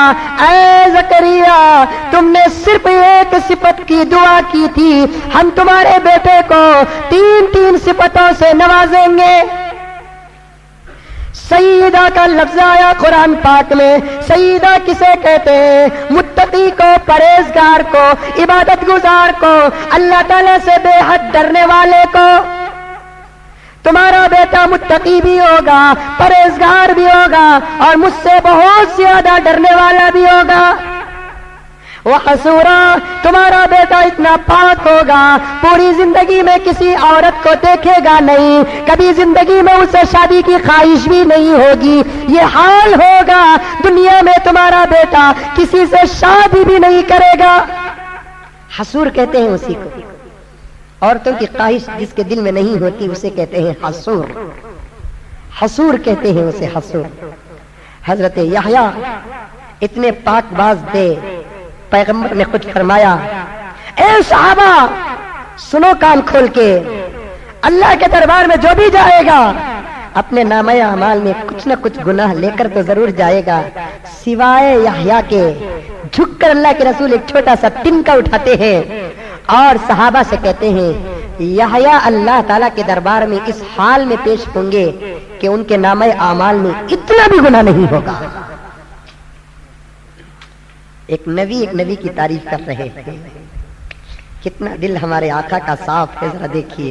اے زکریا تم نے صرف ایک صفت کی دعا کی تھی, ہم تمہارے بیٹے کو 3 صفتوں سے نوازیں گے. سیدہ کا لفظ آیا قرآن پاک میں. سیدہ کسے کہتے ہیں؟ متقی کو, پرہیزگار کو, عبادت گزار کو, اللہ تعالیٰ سے بے حد ڈرنے والے کو. تمہارا بیٹا متقی بھی ہوگا, پرہیزگار بھی ہوگا اور مجھ سے بہت زیادہ ڈرنے والا بھی ہوگا. وحسورا تمہارا بیٹا اتنا پاک ہوگا پوری زندگی میں کسی عورت کو دیکھے گا نہیں, کبھی زندگی میں اسے شادی کی خواہش بھی نہیں ہوگی. یہ حال ہوگا دنیا میں تمہارا بیٹا کسی سے شادی بھی نہیں کرے گا. حسور کہتے ہیں اسی کو, عورتوں کی خواہش جس کے دل میں نہیں ہوتی اسے کہتے ہیں حسور. حسور کہتے ہیں اسے حسور. حضرت یحییٰ اتنے پاک باز تھے, پیغمبر نے کچھ فرمایا اے صحابہ سنو کان کھول کے, اللہ کے دربار میں جو بھی جائے گا اپنے نامہ اعمال میں کچھ نہ کچھ گناہ لے کر تو ضرور جائے گا, سوائے یحییٰ کے. جھک کر اللہ کے رسول ایک چھوٹا سا تنکا اٹھاتے ہیں اور صحابہ سے کہتے ہیں یحییٰ اللہ تعالیٰ کے دربار میں اس حال میں پیش ہوں گے کہ ان کے نامہ اعمال میں اتنا بھی گناہ نہیں ہوگا. ایک نبی کی تعریف کر رہے ہیں, کتنا دل ہمارے آقا کا صاف ہے, ذرا دیکھیے.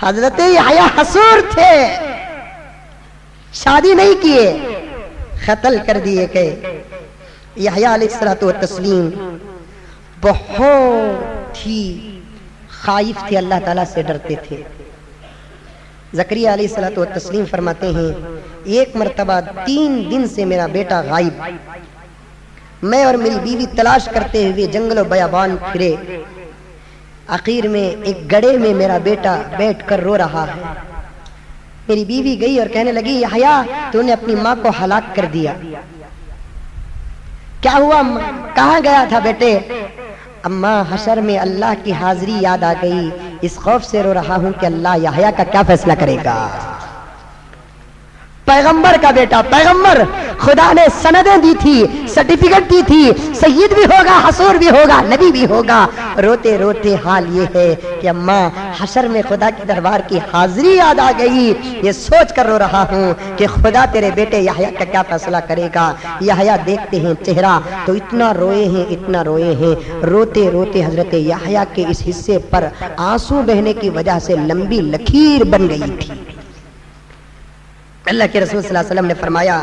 حضرت یحییٰ حصور تھے، شادی نہیں کیے، قتل کر دیے گئے۔ یحییٰ علیہ الصلوۃ والتسلیم بہت ہی خائف تھے، اللہ تعالیٰ سے ڈرتے تھے۔ زکریا علیہ الصلوۃ والتسلیم فرماتے ہیں ایک مرتبہ 3 دن سے میرا بیٹا غائب، میں اور میری بیوی تلاش کرتے ہوئے جنگل و بیابان پھرے، آخر میں ایک گڑھے میں میرا بیٹا بیٹھ کر رو رہا ہے۔ میری بیوی گئی اور کہنے لگی یحییٰ تو نے اپنی ماں کو ہلاک کر دیا، کیا ہوا، کہاں گیا تھا بیٹے؟ اماں حشر میں اللہ کی حاضری یاد آ گئی، اس خوف سے رو رہا ہوں کہ اللہ یحییٰ کا کیا فیصلہ کرے گا۔ پیغمبر کا بیٹا، پیغمبر، خدا نے سندیں دی تھی، سرٹیفکیٹ دی تھی، سید بھی ہوگا، حصور بھی ہوگا، نبی بھی ہوگا۔ روتے روتے حال یہ ہے کہ اماں حشر میں خدا کے دربار کی حاضری یاد آ گئی، یہ سوچ کر رو رہا ہوں کہ خدا تیرے بیٹے یحییٰ کا کیا فیصلہ کرے گا۔ یحییٰ دیکھتے ہیں چہرہ تو اتنا روئے ہیں، اتنا روئے ہیں، روتے روتے حضرت یحییٰ کے اس حصے پر آنسو بہنے کی وجہ سے لمبی لکیر بن گئی تھی۔ اللہ کے رسول صلی اللہ علیہ وسلم نے فرمایا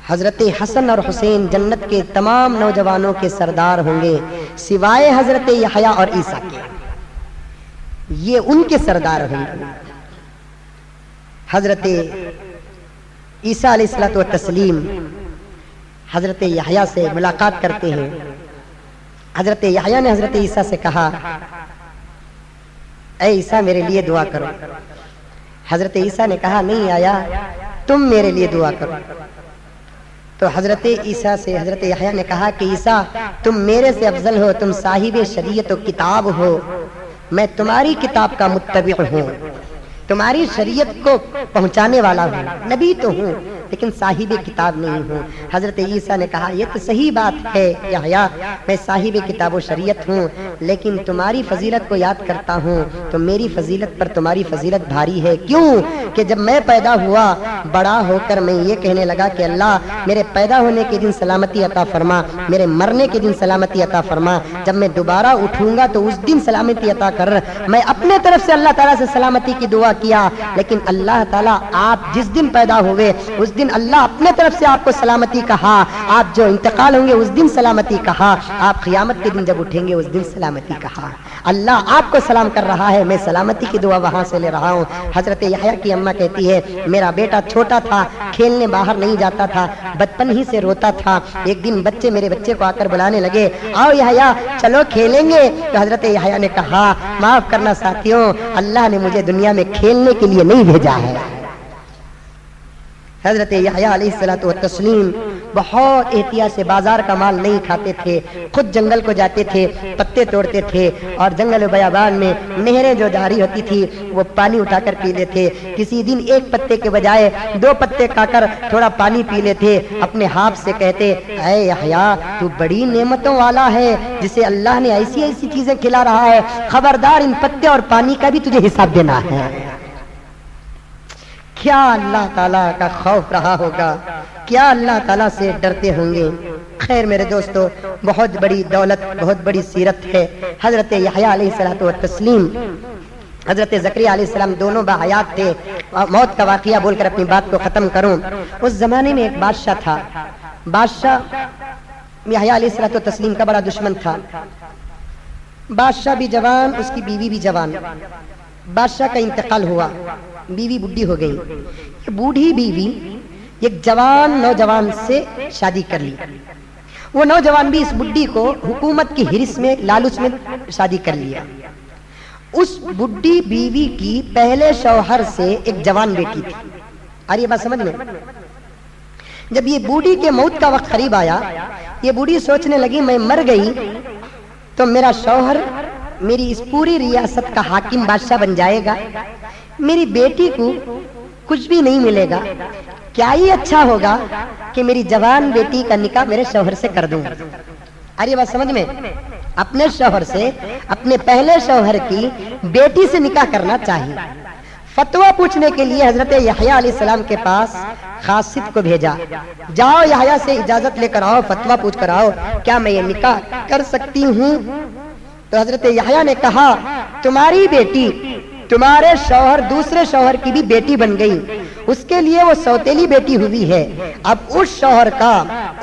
حضرت حسن اور حسین جنت کے تمام نوجوانوں کے سردار ہوں گے سوائے حضرت یحییٰ اور عیسیٰ کے، یہ ان کے سردار ہوں گے۔ حضرت عیسیٰ علیہ الصلوۃ والتسلیم حضرت یحییٰ سے ملاقات کرتے ہیں۔ حضرت یحییٰ نے حضرت عیسیٰ سے کہا اے عیسیٰ میرے لیے دعا کرو۔ حضرت عیسیٰ نے کہا نہیں آیا، تم میرے لیے دعا کرو۔ تو حضرت عیسیٰ سے حضرت یحییٰ نے کہا کہ عیسیٰ تم میرے سے افضل ہو، تم صاحب شریعت و کتاب ہو، میں تمہاری کتاب کا متبع ہوں، تمہاری شریعت کو پہنچانے والا ہوں، نبی تو ہوں لیکن صاحب کتاب نہیں ہوں۔ حضرت عیسیٰ نے کہا یہ تو صحیح بات ہے یحییٰ، میں صاحب کتاب و شریعت ہوں لیکن تمہاری فضیلت کو یاد کرتا ہوں تو میری فضیلت پر تمہاری فضیلت بھاری ہے۔ کیوں کہ جب میں پیدا ہوا بڑا ہو کر میں یہ کہنے لگا کہ اللہ میرے پیدا ہونے کے دن سلامتی عطا فرما، میرے مرنے کے دن سلامتی عطا فرما، جب میں دوبارہ اٹھوں گا تو اس دن سلامتی عطا کر۔ میں اپنے طرف سے اللہ تعالیٰ سے سلامتی کی دعا کیا، لیکن اللہ تعالیٰ آپ جس دن پیدا ہوئے اس دن اللہ اپنے طرف سے آپ کو سلامتی کہا، آپ جو انتقال ہوں گے اس دن سلامتی کہا، آپ قیامت کے دن جب اٹھیں گے اس دن سلامتی کہا۔ اللہ آپ کو سلام کر رہا ہے، میں سلامتی کی دعا وہاں سے لے رہا ہوں۔ حضرت یحییٰ کی اماں کہتی ہے میرا بیٹا چھوٹا تھا، کھیلنے باہر نہیں جاتا تھا، بچپن ہی سے روتا تھا۔ ایک دن میرے بچے کو آ کر بلانے لگے آؤ یحییٰ چلو کھیلیں گے، تو حضرت یحییٰ نے کہا معاف کرنا ساتھیوں، اللہ نے مجھے دنیا میں کھیلنے کے لیے نہیں بھیجا ہے۔ حضرت یحییٰ علیہ الصلوۃ والتسلیم بہت احتیاط سے بازار کا مال نہیں کھاتے تھے، خود جنگل کو جاتے تھے، پتے توڑتے تھے اور جنگل و بیابان میں نہریں جو جاری ہوتی تھی وہ پانی اٹھا کر پی لیتے۔ کسی دن ایک پتے کے بجائے 2 پتے کھا کر تھوڑا پانی پی لیتے، اپنے ہاتھ سے کہتے اے یحییٰ تو بڑی نعمتوں والا ہے جسے اللہ نے ایسی ایسی چیزیں کھلا رہا ہے، خبردار ان پتے اور پانی کا بھی تجھے حساب دینا ہے۔ کیا اللہ تعالیٰ کا خوف رہا ہوگا، کیا اللہ تعالیٰ سے ڈرتے ہوں گے۔ خیر میرے دوستو، بہت بڑی دولت، بہت بڑی سیرت ہے حضرت یحییٰ علیہ الصلوۃ والتسلیم۔ حضرت زکریا علیہ السلام دونوں باحیات تھے۔ موت کا واقعہ بول کر اپنی بات کو ختم کروں۔ اس زمانے میں ایک بادشاہ تھا، بادشاہ یحییٰ علیہ الصلوۃ والتسلیم کا بڑا دشمن تھا۔ بادشاہ بھی جوان، اس کی بیوی بھی جوان۔ بادشاہ کا انتقال ہوا، بیوی بڈھی ہو گئی۔ یہ بوڑھی بیوی ایک جوان نوجوان سے شادی کر لی۔ وہ نوجوان بھی اس بڈھی کو حکومت کی ہرس میں لالچ میں شادی کر لیا۔ اس بڈھی بیوی کی پہلے شوہر سے ایک جوان بیٹی تھی۔ آ رہی ہے بات سمجھ میں؟ جب یہ بوڑھی کے موت کا وقت قریب آیا، یہ بوڑھی سوچنے لگی میں مر گئی تو میرا شوہر میری اس پوری ریاست کا حاکم بادشاہ بن جائے گا، میری بیٹی کو کچھ بھی نہیں ملے گا، کیا ہی اچھا ہوگا کہ میری جوان بیٹی کا نکاح میرے شوہر سے کر دوں۔ ارے بات سمجھ میں؟ اپنے شوہر سے، اپنے پہلے شوہر کی بیٹی سے نکاح کرنا چاہیے۔ فتویٰ پوچھنے کے لیے حضرت یحییٰ علیہ السلام کے پاس قاصد کو بھیجا، جاؤ یحییٰ سے اجازت لے کر آؤ، فتویٰ پوچھ کر آؤ، کیا میں یہ نکاح کر سکتی ہوں؟ تو حضرت یحییٰ نے کہا تمہاری بیٹی تمہارے شوہر دوسرے شوہر کی بھی بیٹی بن گئی، اس کے لیے وہ سوتیلی بیٹی ہوئی ہے، اب اس شوہر کا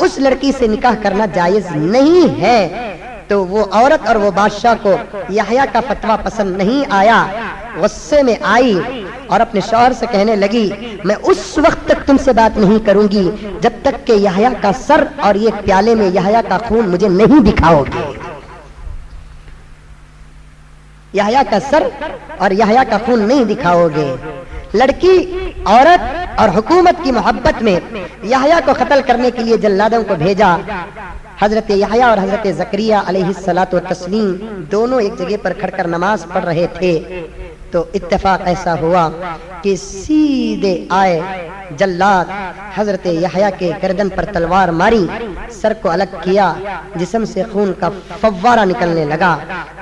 اس لڑکی سے نکاح کرنا جائز نہیں ہے۔ تو وہ عورت اور وہ بادشاہ کو یحییٰ کا فتویٰ پسند نہیں آیا، غصے میں آئی اور اپنے شوہر سے کہنے لگی میں اس وقت تک تم سے بات نہیں کروں گی جب تک کہ یحییٰ کا سر اور یہ پیالے میں یحییٰ کا خون مجھے نہیں دکھاؤ گے۔ یحییٰ کا سر اور یحییٰ کا خون نہیں دکھاؤ گے۔ لڑکی، عورت اور حکومت کی محبت میں یحییٰ کو قتل کرنے کے لیے جلادوں کو بھیجا۔ حضرت یحییٰ اور حضرت زکریا علیہ الصلاۃ والتسلیم دونوں ایک جگہ پر کھڑ کر نماز پڑھ رہے تھے، تو اتفاق ایسا ہوا کہ سیدھے آئے جلاد، حضرت یحییٰ کے گردن پر تلوار ماری، سر کو الگ کیا، جسم سے خون کا فوارہ نکلنے لگا۔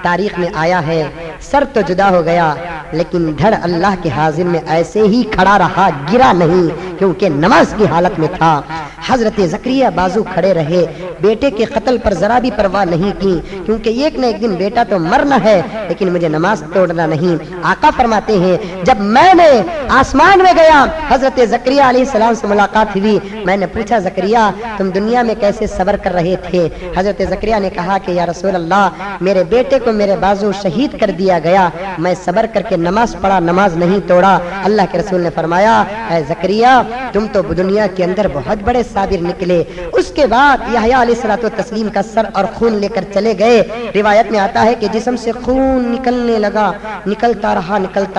تاریخ میں آیا ہے سر تو جدا ہو گیا لیکن دھڑ اللہ کے حاضر میں ایسے ہی کھڑا رہا، گرا نہیں، کیونکہ نماز کی حالت میں تھا۔ حضرت زکریا بازو کھڑے رہے، بیٹے کے قتل پر ذرا بھی پرواہ نہیں کی، کیونکہ ایک نہ ایک دن بیٹا تو مرنا ہے، لیکن مجھے نماز توڑنا نہیں۔ آقا فرماتے ہیں جب میں نے آسمان میں گیا، حضرت زکریا علیہ السلام سے ملاقات ہوئی، میں نے پوچھا زکریا تم دنیا میں کیسے صبر کر رہے تھے؟ حضرت زکریا نے کہا کہ یا رسول اللہ میرے بیٹے کو میرے بازو شہید کر دیا گیا، میں صبر کر کے نماز پڑھا، نماز نہیں توڑا۔ اللہ کے رسول نے فرمایا اے زکریا تم تو دنیا کے اندر بہت بڑے صابر نکلے۔ اس کے بعد یحییٰ علیہ الصلوۃ والتسلیم کا سر اور خون لے کر چلے گئے۔ روایت میں آتا ہے کہ جسم سے خون نکلنے لگا، نکلتا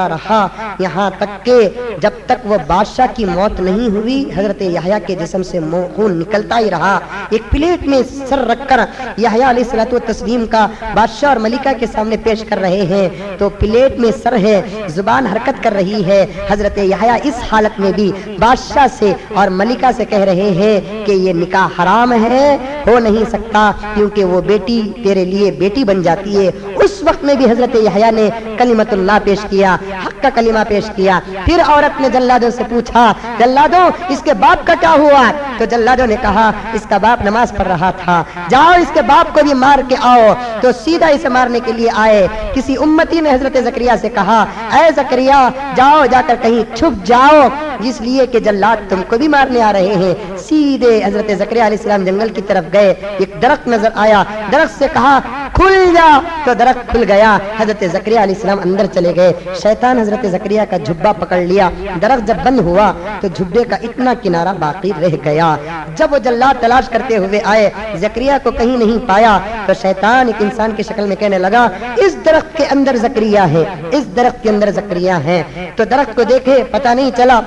رہا یہاں تک کہ جب تک وہ بادشاہ کی موت نہیں ہوئی حضرت یحییٰ کے جسم سے خون نکلتا ہی رہا۔ ایک پلیٹ میں سر رکھ کر یحییٰ علیہ الصلوۃ والتسلیم کا بادشاہ اور ملکہ کے سامنے پیش کر رہے ہیں، تو پلیٹ میں سر ہے، زبان حرکت کر رہی ہے۔ حضرت یحییٰ اس حالت میں بھی بادشاہ سے اور ملکہ سے کہہ رہے ہیں کہ یہ نکاح حرام ہے، ہو نہیں سکتا، کیونکہ وہ بیٹی تیرے لیے بیٹی بن جاتی ہے۔ اس وقت میں بھی حضرت یحییٰ نے کلمۃ اللہ پیش کیا، حق کا کلمہ پیش کیا۔ پھر عورت نے جلادوں سے پوچھا جلادوں اس کے باپ کا کیا ہوا؟ تو جلادوں نے کہا اس کا باپ نماز پڑھ رہا تھا، جاؤ اس کے باپ کو بھی مار کے آؤ۔ تو سیدھا اسے مارنے کے لیے آئے۔ کسی امتی نے حضرت زکریا سے کہا اے زکریا جاؤ، جا کر کہیں چھپ جاؤ، اس لیے کہ جلاد تم کو بھی مارنے آ رہے ہیں۔ سیدھے حضرت زکریا علیہ السلام جنگل کی طرف گئے، ایک درخت نظر آیا، درخت سے کہا کھل جا، تو درخت کھل گیا۔ حضرت زکریا علیہ السلام اندر چلے گئے۔ شیطان حضرت زکریا کا جھبا پکڑ لیا، درخت جب بند ہوا تو جھبے کا اتنا کنارہ باقی رہ گیا۔ جب وہ جلاد تلاش کرتے ہوئے آئے، زکریا کو کہیں نہیں پایا، تو شیطان ایک انسان کی شکل میں کہنے لگا اس درخت کے اندر زکریا ہے، اس درخت کے اندر زکریا ہے۔ تو درخت کو دیکھے پتہ نہیں چلا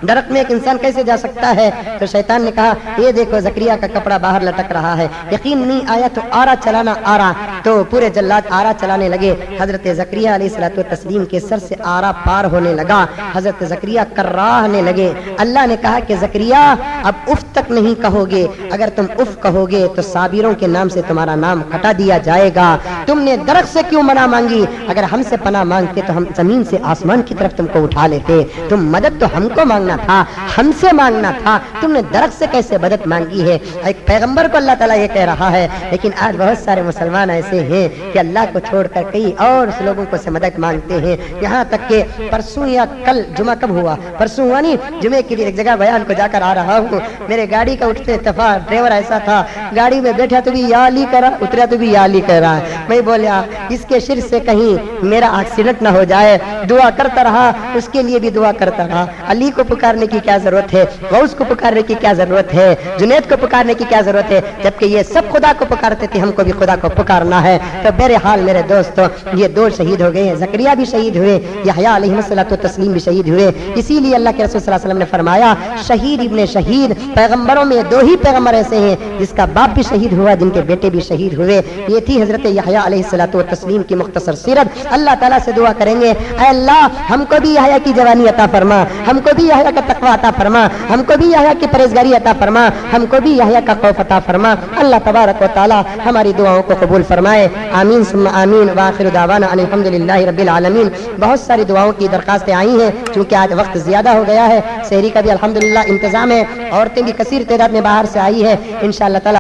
درخت میں ایک انسان کیسے جا سکتا ہے؟ تو شیطان نے کہا یہ دیکھو زکریا کا کپڑا باہر لٹک رہا ہے۔ یقین نہیں آیا تو آرا چلانا آرا، تو پورے جلاد آرا چلانے لگے۔ حضرت زکریا علیہ الصلوۃ والتسلیم کے سر سے آرا پار ہونے لگا، حضرت زکریا کراہنے لگے۔ اللہ نے کہا کہ زکریا اب اف تک نہیں کہو گے، اگر تم اف کہو گے تو صابروں کے نام سے تمہارا نام ہٹا دیا جائے گا۔ تم نے درخت سے کیوں پناہ مانگی؟ اگر ہم سے پناہ مانگتے تو ہم زمین سے آسمان کی طرف تم کو اٹھا لیتے۔ تم مدد تو ہم کو مانگنا تھا، ہم سے مانگنا تھا، تم نے درخت سے کیسے مدد مانگی ہے؟ ایک پیغمبر کو اللہ تعالیٰ یہ کہہ رہا ہے، لیکن آج بہت سارے مسلمان ایسے ہیں کہ اللہ کو چھوڑ کر کئی اور لوگوں کو سے مدد مانگتے ہیں۔ یہاں تک کہ پرسوں یا کل جمعہ کب ہوا؟ پرسوں ہوا نہیں، جمعے کی ایک جگہ بیان کو جا کر آ رہا ہوں، میرے گاڑی کا اٹھتے اتفاق ڈرائیور ایسا تھا، گاڑی میں بیٹھا تو بھی یا علی کرا، اترا تو بھی یا علی کہہ رہا ہے۔ میں بولیا اس کے شر سے کہیں میرا ایکسیڈنٹ نہ ہو جائے، دعا کرتا رہا، اس کے لیے بھی دعا کرتا رہا۔ علی کو پکارنے کی کیا ضرورت ہے؟ غوث کو پکارنے کی کیا ضرورت ہے؟ جنید کو پکارنے کی کیا ضرورت ہے؟ جبکہ یہ سب خدا کو پکارتے تھے، ہم کو بھی خدا کو پکارنا ہے۔ تو بہرحال میرے دوستو یہ دو شہید ہو گئے ہیں، زکریا بھی شہید ہوئے، یحییٰ علیہ السلام بھی شہید ہوئے۔ اسی لیے اللہ کے رسول صلی اللہ علیہ وسلم نے فرمایا شہید ابن شہید، پیغمبروں میں دو ہی پیغمبر ایسے ہیں جس کا باپ بھی شہید ہوا، جن کے بیٹے بھی شہید ہوئے۔ یہ تھی حضرت یحییٰ علیہ السلام کی مختصر سیرت۔ اللہ تعالیٰ سے دعا کریں گے اے اللہ ہم کو بھی یحییٰ کی جوانی عطا فرما، ہم کو بھی یحییٰ کا تقویٰ عطا فرما، ہم کو بھی یحییٰ کی پرہیزگاری عطا فرما، ہم کو بھی یحییٰ کا خوف عطا فرما۔ اللہ تبارک و تعالی ہماری دعاؤں کو قبول فرمائے، آمین ثم آمین، وآخر دعوانا ان الحمدللہ رب العالمین۔ بہت ساری دعاؤں کی درخواستیں آئی ہیں، چونکہ آج وقت زیادہ ہو گیا ہے، سحری کا بھی الحمدللہ انتظام ہے، عورتیں بھی کثیر تعداد میں باہر سے آئی ہے، انشاءاللہ تعالی